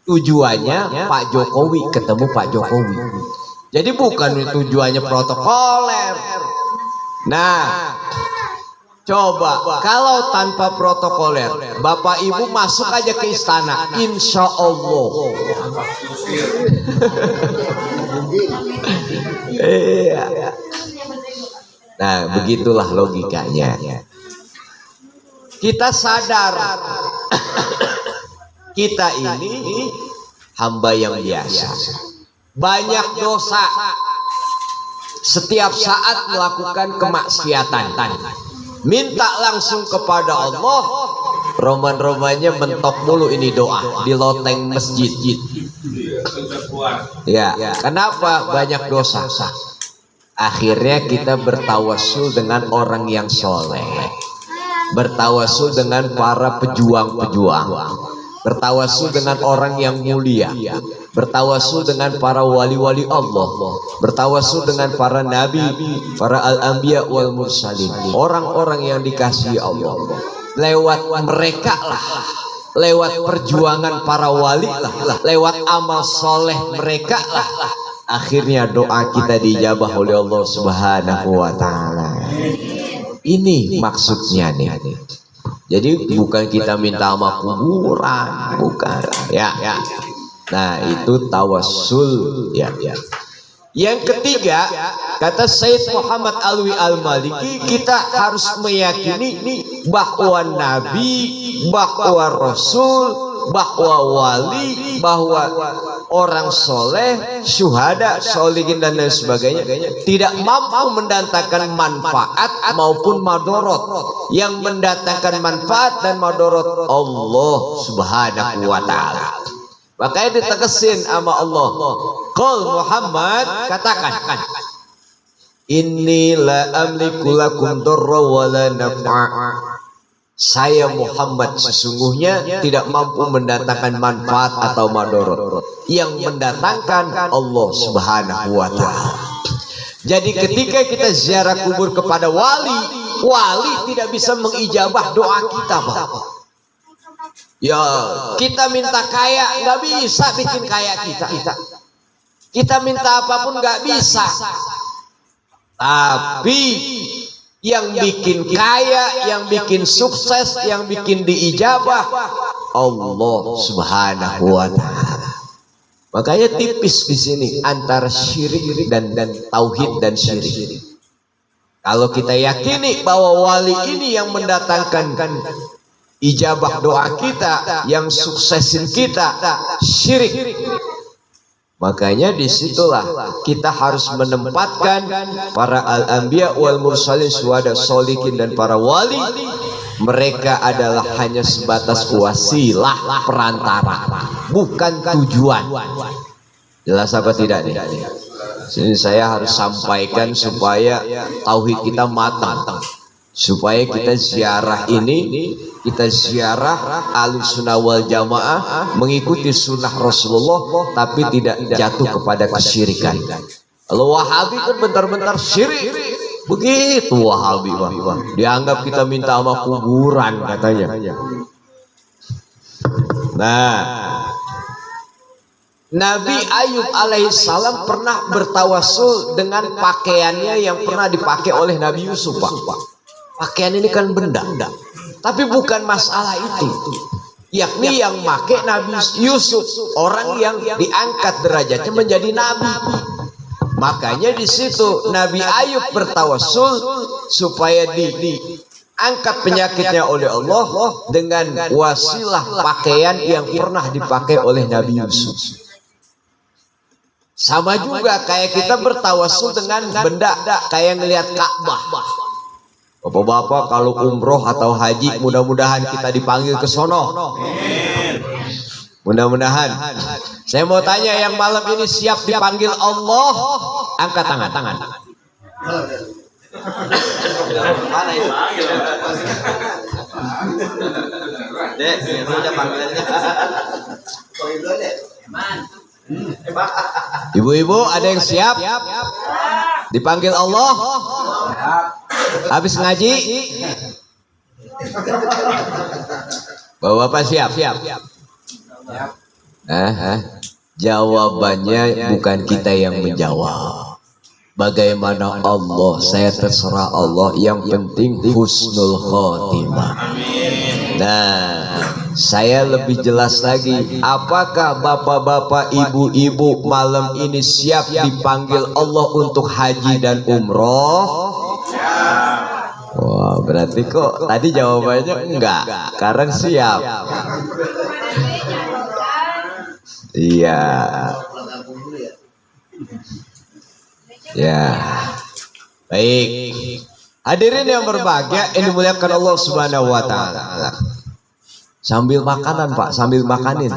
Tujuannya Pak Jokowi ketemu Pak Jokowi. Jadi bukan tujuannya protokoler. Nah, coba kalau tanpa protokoler, Bapak Ibu masuk aja ke istana, insya Allah. Nah, begitulah logikanya. Kita sadar kita ini hamba yang biasa, banyak dosa, setiap saat melakukan kemaksiatan. Minta langsung kepada Allah, roman-romannya mentok mulu ini doa di loteng masjid. Ya, kenapa banyak dosa? Akhirnya kita bertawasul dengan orang yang soleh, bertawasul dengan para pejuang-pejuang, bertawasul dengan orang yang mulia, bertawasul dengan para wali-wali Allah, bertawasul dengan para nabi, para al-anbiya wal mursalin, orang-orang yang dikasihi Allah. Lewat mereka lah, lewat perjuangan para wali lah, lewat amal soleh mereka lah, akhirnya doa kita dijabah oleh Allah Subhanahu wa Ta'ala. Ini maksudnya nih. Jadi bukan kita minta sama kuburan, bukan. Ya. Nah, itu tawassul, ya. Yang ketiga, kata Sayyid Muhammad Alwi Al-Maliki, kita harus meyakini bahwa Nabi, bahwa Rasul, bahwa wali, bahwa orang soleh, syuhada, solihin dan lain sebagainya tidak mampu mendatangkan manfaat maupun madorot. Yang mendatangkan manfaat dan madorot Allah Subhanahu wa Ta'ala. Makanya ditekesin sama Allah, qul Muhammad, katakan, inni la amliku lakum darra wa la naf'a. Saya Muhammad sesungguhnya tidak mampu mendatangkan manfaat atau madorot. Yang mendatangkan Allah Subhanahu wa Ta'ala. Jadi ketika kita ziarah kubur kepada wali, wali tidak bisa mengijabah doa kita, Pak. Ya, kita minta kaya nggak bisa bikin kaya kita. Kita minta apapun nggak bisa. Tapi yang bikin kaya, yang bikin sukses, yang bikin diijabah Allah Subhanahu wa taala. Makanya tipis di sini antara syirik dan tauhid dan syirik. Kalau kita yakini bahwa wali ini yang mendatangkan ijabah doa kita, yang suksesin kita, syirik. Makanya disitulah kita harus menempatkan para al-anbiya wal mursalin, syuhada, sholihin dan para wali. Mereka adalah hanya sebatas wasilah, perantara, bukan tujuan. Jelas apa tidak nih? Sini saya harus sampaikan supaya tauhid kita matang, supaya kita ziarah ini, kita ziarah Ahlussunnah wal Jamaah, mengikuti sunnah Rasulullah, tapi tidak jatuh kepada kesyirikan. Kalau Wahabi kan bentar-bentar syirik, begitu Wahabi, dianggap kita minta sama kuburan katanya. Nah, Nabi Ayub alaihissalam pernah bertawasul dengan pakaiannya yang pernah dipakai oleh Nabi Yusuf, Pak. Pakaian ini kan benda, tapi bukan masalah itu. Yakni yang pakai Nabi Yusuf, orang yang diangkat derajatnya menjadi nabi. Makanya di situ Nabi Ayub bertawasul supaya diangkat penyakitnya oleh Allah dengan wasilah pakaian yang pernah dipakai oleh Nabi Yusuf. Sama juga kayak kita bertawasul dengan benda, kayak ngelihat Ka'bah. Bapak-bapak kalau umroh atau haji, mudah-mudahan kita dipanggil ke sono. Mudah-mudahan. Saya mau tanya yang malam ini siap dipanggil Allah, angkat tangan. Mana itu? Dek, udah panggilannya. Ibu-ibu ada yang siap dipanggil Allah habis ngaji? Bapak siap? Jawabannya bukan kita yang menjawab. Bagaimana Allah, saya terserah Allah, yang penting husnul khotimah. Nah, saya lebih jelas lagi, apakah bapak-bapak, ibu-ibu malam ini siap dipanggil Allah untuk haji dan umroh? Wah, berarti kok tadi jawabannya enggak, sekarang siap. Iya. Ya. Baik. Hadirin yang berbahagia, ini dimuliakan Allah Subhanahu wa taala. Sambil makanan, Pak, sambil makanin.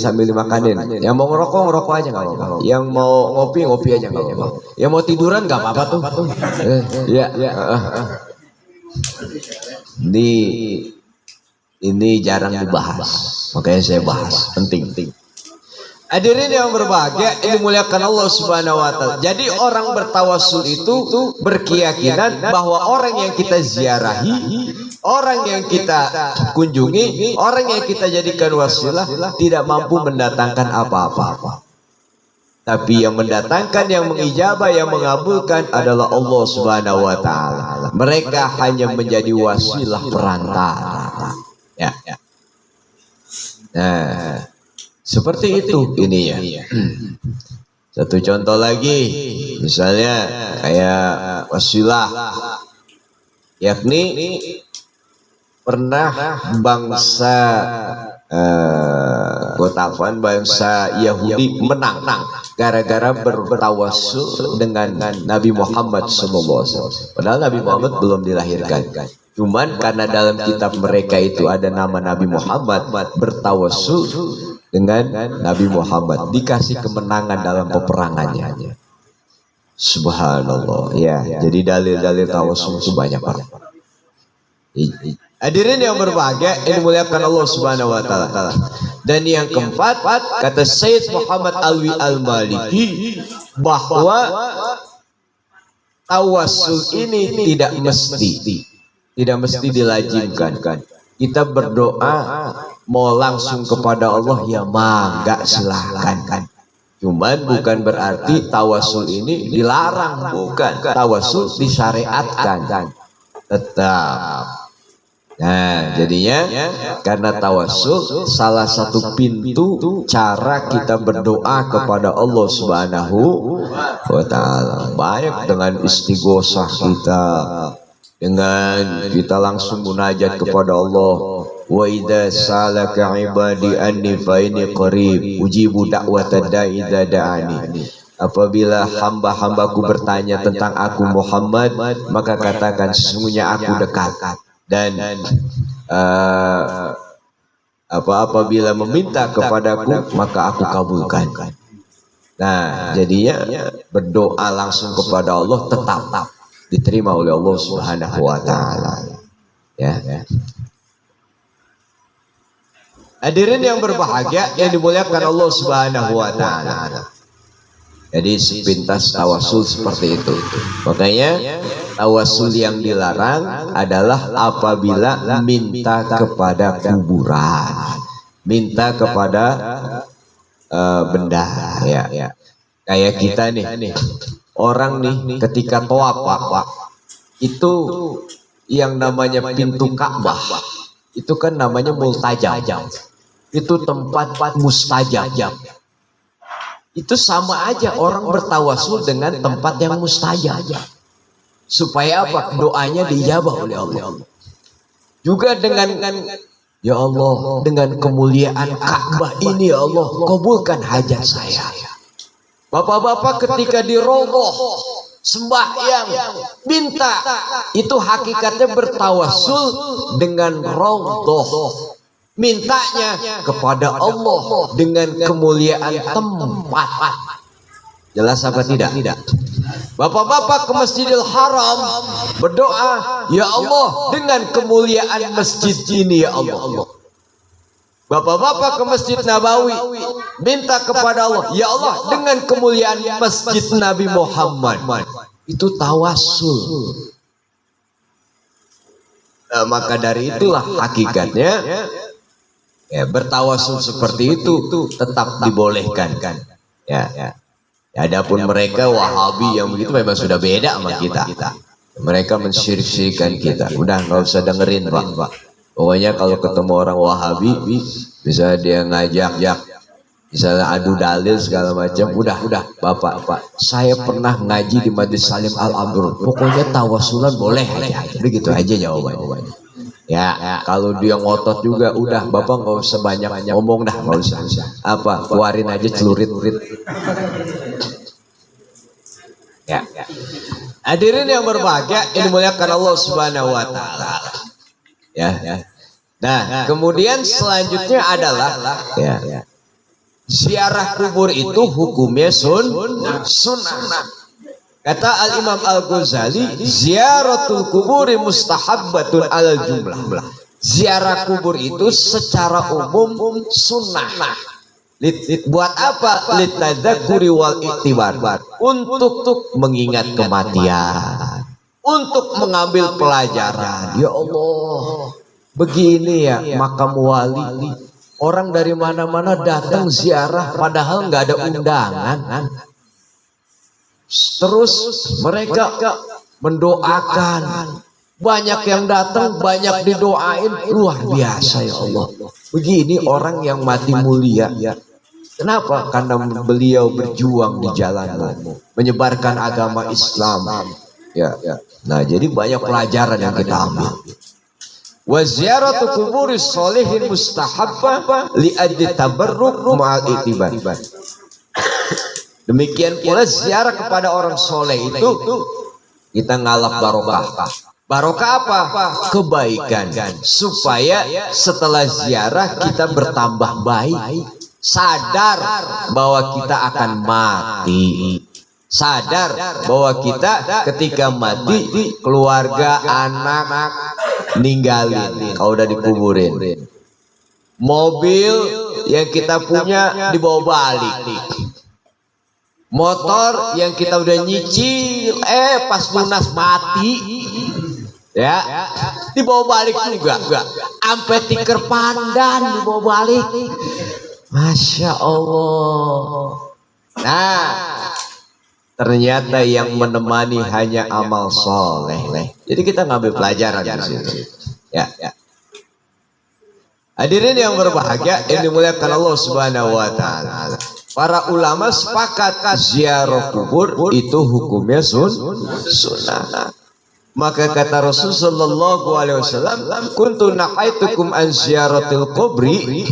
Sambil makanin. Yang mau ngerokok aja enggak apa-apa. Yang mau ngopi aja enggak apa-apa. Yang mau tiduran enggak apa-apa tuh. Iya. Ini jarang dibahas. Makanya saya bahas, penting. Hadirin yang berbahagia, ini dimuliakan Allah Subhanahu wa taala. Jadi orang bertawasul itu berkeyakinan bahwa orang yang kita ziarahi, orang yang kita kunjungi, orang yang kita jadikan wasilah tidak mampu mendatangkan apa-apa. Tapi yang mendatangkan, yang mengijabah, yang mengabulkan adalah Allah Subhanahu wa taala. Mereka hanya menjadi wasilah perantara. Ya. Nah, seperti itu ini ya. Satu contoh lagi, misalnya kayak wasilah, yakni pernah bangsa bangsa Yahudi menang gara-gara bertawasul dengan Nabi Muhammad SAW. Padahal Nabi Muhammad belum dilahirkan. Cuman karena dalam kitab mereka itu ada nama Nabi Muhammad, bertawasul dengan Nabi Muhammad, dikasih kemenangan dalam peperangannya. Subhanallah. Ya, jadi dalil-dalil tawasul itu banyak banget. Hadirin yang berbahagia, ini muliakan Allah Subhanahu wa taala. Dan yang keempat, kata Sayyid Muhammad Alwi Al-Maliki bahwa tawasul ini tidak mesti dilazimkan. Kita berdoa mau langsung kepada Allah, ya mangga, silahkan. Cuman bukan berarti tawasul ini dilarang, bukan. Tawasul disyariatkan, tetap. Nah, jadinya karena tawasul salah satu pintu cara kita berdoa kepada Allah Subhanahu wa taala. Baik dengan istighosah kita, dengan kita langsung munajat kepada Allah. Wa idza salaka ibadi anni fa inni qarib ujibu da'watad da'i idza da'ani. Apabila hamba-hambaku bertanya tentang aku Muhammad, maka katakan sesungguhnya aku dekat. Dan apabila meminta kepadaku maka aku kabulkan. Nah, jadinya berdoa langsung kepada Allah tetap diterima oleh Allah Subhanahu wa taala. Ya. Hadirin yang berbahagia yang dimuliakan Allah Subhanahu wa taala. Jadi sepintas tawasul seperti itu. Makanya tawasul yang dilarang adalah apabila minta kepada kuburan, minta kepada benda, ya. Kayak kita nih, orang nih ketika tawaf, Pak, itu yang namanya pintu Ka'bah, itu kan namanya multajam. Itu tempat mustajab. Itu sama aja orang bertawasul dengan tempat yang mustajab. Supaya apa? Doanya dijabah oleh Allah. Juga dengan ya Allah, dengan kemuliaan Ka'bah ini ya Allah, kabulkan hajat saya. Bapak-bapak ketika di roboh sembahyang minta, itu hakikatnya bertawasul dengan roboh. Mintanya kepada Allah dengan kemuliaan tempat. Jelas apa tidak? Bapak-bapak ke Masjidil Haram berdoa, ya Allah dengan kemuliaan masjid ini ya Allah. Bapak-bapak ke Masjid Nabawi minta kepada Allah, ya Allah dengan kemuliaan Masjid Nabi Muhammad. Itu tawasul. Nah, maka dari itulah hakikatnya ya, bertawasul seperti itu tetap dibolehkan kan. Ya. Adapun mereka Wahabi yang begitu memang sudah beda sama kita. Mereka mensyirikkan kita. Udah nggak usah dengerin Pak. Pokoknya kalau ketemu orang Wahabi bisa dia ngajak, misalnya adu dalil segala macam. Udah Bapak. Saya pernah ngaji di Majelis Salim Al-Abdur. Pokoknya tawasulan boleh aja. Begitu aja jawabannya. Ya, kalau dia ngotot juga, udah Bapak nggak usah banyak ngomong dah, nggak usah. Apa, keluarin aja celurit. Ya. Hadirin yang berbahagia, ini dimuliakan Allah Subhanahu wa taala. Ya. Nah, kemudian selanjutnya adalah ziarah kubur itu hukumnya sunnah. Kata Al-Imam Al-Ghazali, ziaratul kuburi mustahabbatun alal jumlah. Ziarah kubur itu secara umum sunnah. Buat apa? Litadzakuri wal iktibar. Untuk mengingat kematian. Untuk mengambil pelajaran. Ya Allah, begini ya makam wali. Orang dari mana-mana datang ziarah padahal nggak ada undangan. Terus mereka mendoakan, banyak yang datang, banyak didoain, luar biasa ya Allah. Begini orang yang mati mulia. Kenapa? Karena beliau berjuang di jalanmu, menyebarkan agama Islam. Ya. Nah, jadi banyak pelajaran yang kita ambil. Wa ziyaratu quburis sholihin mustahabbah li ajli tabarruk ma'al itibar. Demikian pula ziarah kepada orang soleh itu kita ngalap barokah. Barokah apa? Kebaikan. Supaya setelah ziarah kita bertambah baik. Sadar bahwa kita akan mati. Sadar bahwa kita ketika mati keluarga, anak ninggalin kalau udah dikuburin. Mobil yang kita punya dibawa balik. Motor yang kita udah nyicil, pas lunas mati, ya, dibawa balik juga. Sampai tikar pandan dibawa balik. Masya Allah. Nah, ternyata yang menemani hanya amal soleh. Jadi kita ngambil pelajaran di situ. Ya. Hadirin yang berbahagia, yang dimuliakan Allah Subhanahu wa taala. Para ulama sepakat ziarah kubur itu hukumnya sunnah. Maka kata Rasul sallallahu alaihi wasallam, "Kuntu nahaitukum an ziyaratil qabri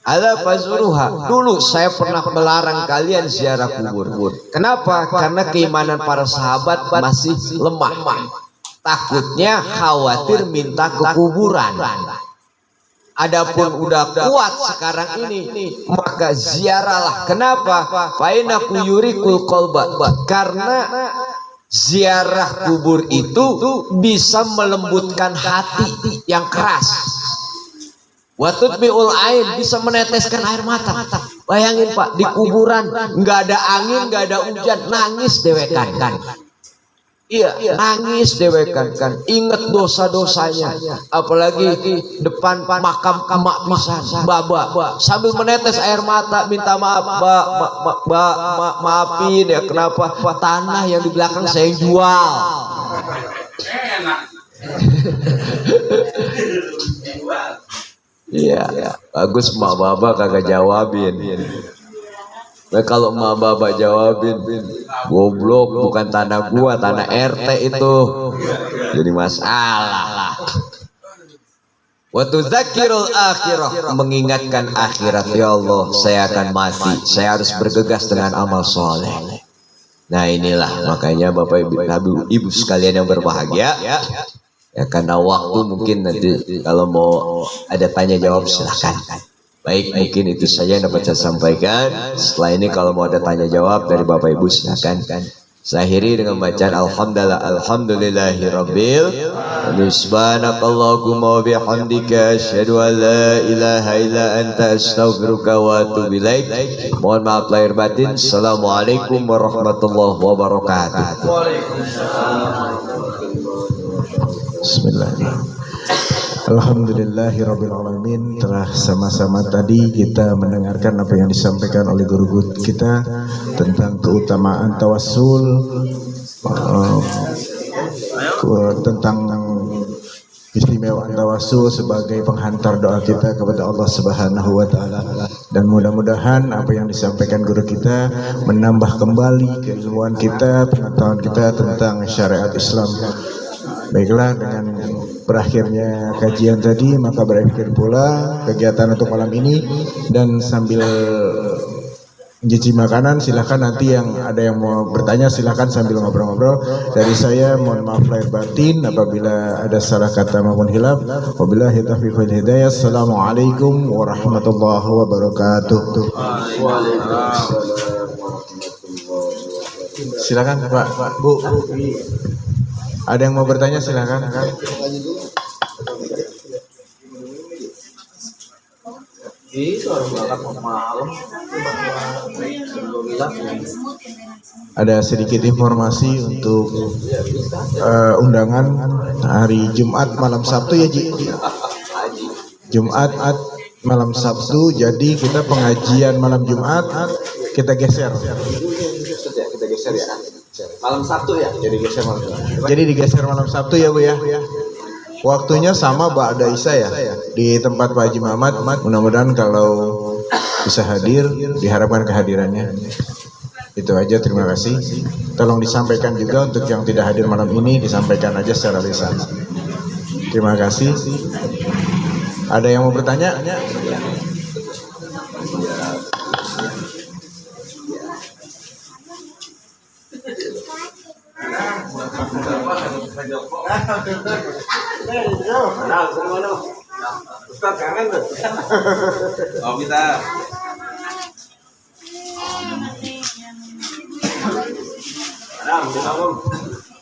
ala fazuruha." Dulu saya pernah melarang kalian ziarah kubur. Kenapa? Karena keimanan para sahabat masih lemah. Takutnya khawatir minta ke kuburan. Adapun udah kuat sekarang ini, maka ziarahlah. Kenapa? Fainaku yurikul qalba. Karena ziarah kubur itu bisa melembutkan hati yang keras. Watutbiul ain, bisa meneteskan air mata. Bayangin Pak, di kuburan nggak ada angin, nggak ada hujan, nangis dewekan kan. Iya, nangis dewekan kan. Ingat dosa-dosanya. Apalagi depan makam emak pisan, baba, sambil menetes air mata, minta maaf, maafin ya, kenapa tanah yang di belakang saya jual. Iya, bagus emak baba kagak jawabin. Nah, kalau emak baba jawabin, goblok, bukan tanah gua, tanah RT itu. Jadi masalah. Wa tudzakirul akhirah, mengingatkan akhirat. Ya Allah, saya akan mati, saya harus bergegas dengan amal soleh. Nah inilah makanya Bapak Ibu sekalian yang berbahagia, ya karena waktu mungkin nanti kalau mau ada tanya jawab silahkan. Baik, mungkin itu saja yang dapat saya sampaikan. Setelah ini kalau mau ada tanya jawab dari Bapak Ibu silakan. Saya akhiri dengan bacaan alhamdulillahirabbil alamin. Subhanakallahumma wa bihamdika asyhadu an la ilaha illa anta astaghfiruka wa atubu ilaik. Mohon maaf lahir batin. Assalamualaikum warahmatullahi wabarakatuh. Bismillahirrahmanirrahim. Alhamdulillahirrabbilalamin. Telah sama-sama tadi kita mendengarkan apa yang disampaikan oleh guru kita tentang keutamaan tawassul, tentang istimewaan tawassul sebagai penghantar doa kita kepada Allah Subhanahu wa taala. Dan mudah-mudahan apa yang disampaikan guru kita menambah kembali keilmuan kita, pengetahuan kita tentang syariat Islam. Baiklah, dengan berakhirnya kajian tadi maka berakhir pula kegiatan untuk malam ini. Dan sambil mencuci makanan, silahkan nanti yang ada yang mau bertanya silahkan sambil ngobrol-ngobrol. Dari saya mohon maaf lahir batin apabila ada salah kata maupun hilaf. Wabillahi taufiq wal hidayah. Assalamualaikum warahmatullahi wabarakatuh. Silakan Pak, Bu. Ada yang mau bertanya silakan. Ada sedikit informasi untuk undangan hari Jumat malam Sabtu ya Ji. Jumat malam Sabtu, jadi kita pengajian malam Jumat kita geser. Kita geser ya. Malam Sabtu ya, jadi geser malam Sabtu. Jadi digeser malam Sabtu ya Bu ya. Waktunya sama Ba'da Isya ya, di tempat Pak Haji Muhammad. Mudah-mudahan kalau bisa hadir, diharapkan kehadirannya. Itu aja, terima kasih. Tolong disampaikan juga untuk yang tidak hadir malam ini, disampaikan aja secara lisan. Terima kasih. Ada yang mau bertanya? Ustaz kangen tuh. Oh kita.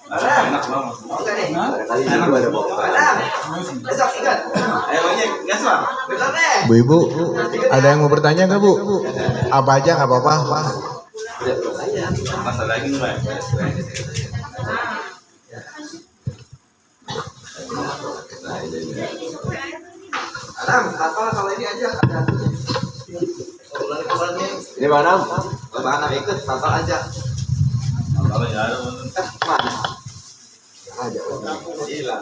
Enak banget. Oke nih. Enak banget. Besok ingat. Ayo banyak gas lah. Bu Ibu, ada yang mau bertanya nggak Bu? Apa aja nggak apa-apa. Masalah lagi nih Pak. Adam, apa kalau ini aja ada. Ini mana? Mana ikut batal aja. Kalau ya ada Mana? Aja. Gila.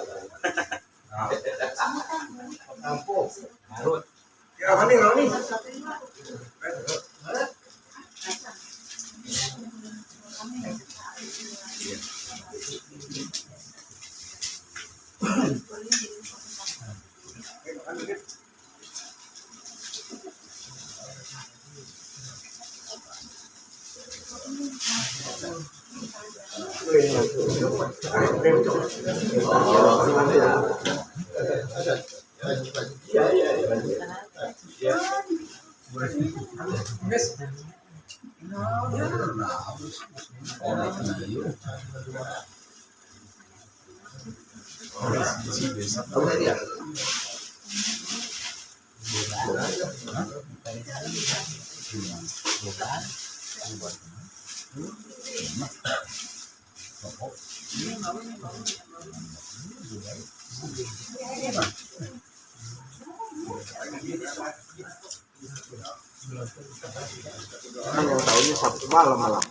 Kampung. Harus. Ya, Roni. Yang tahunya Sabtu malam malah.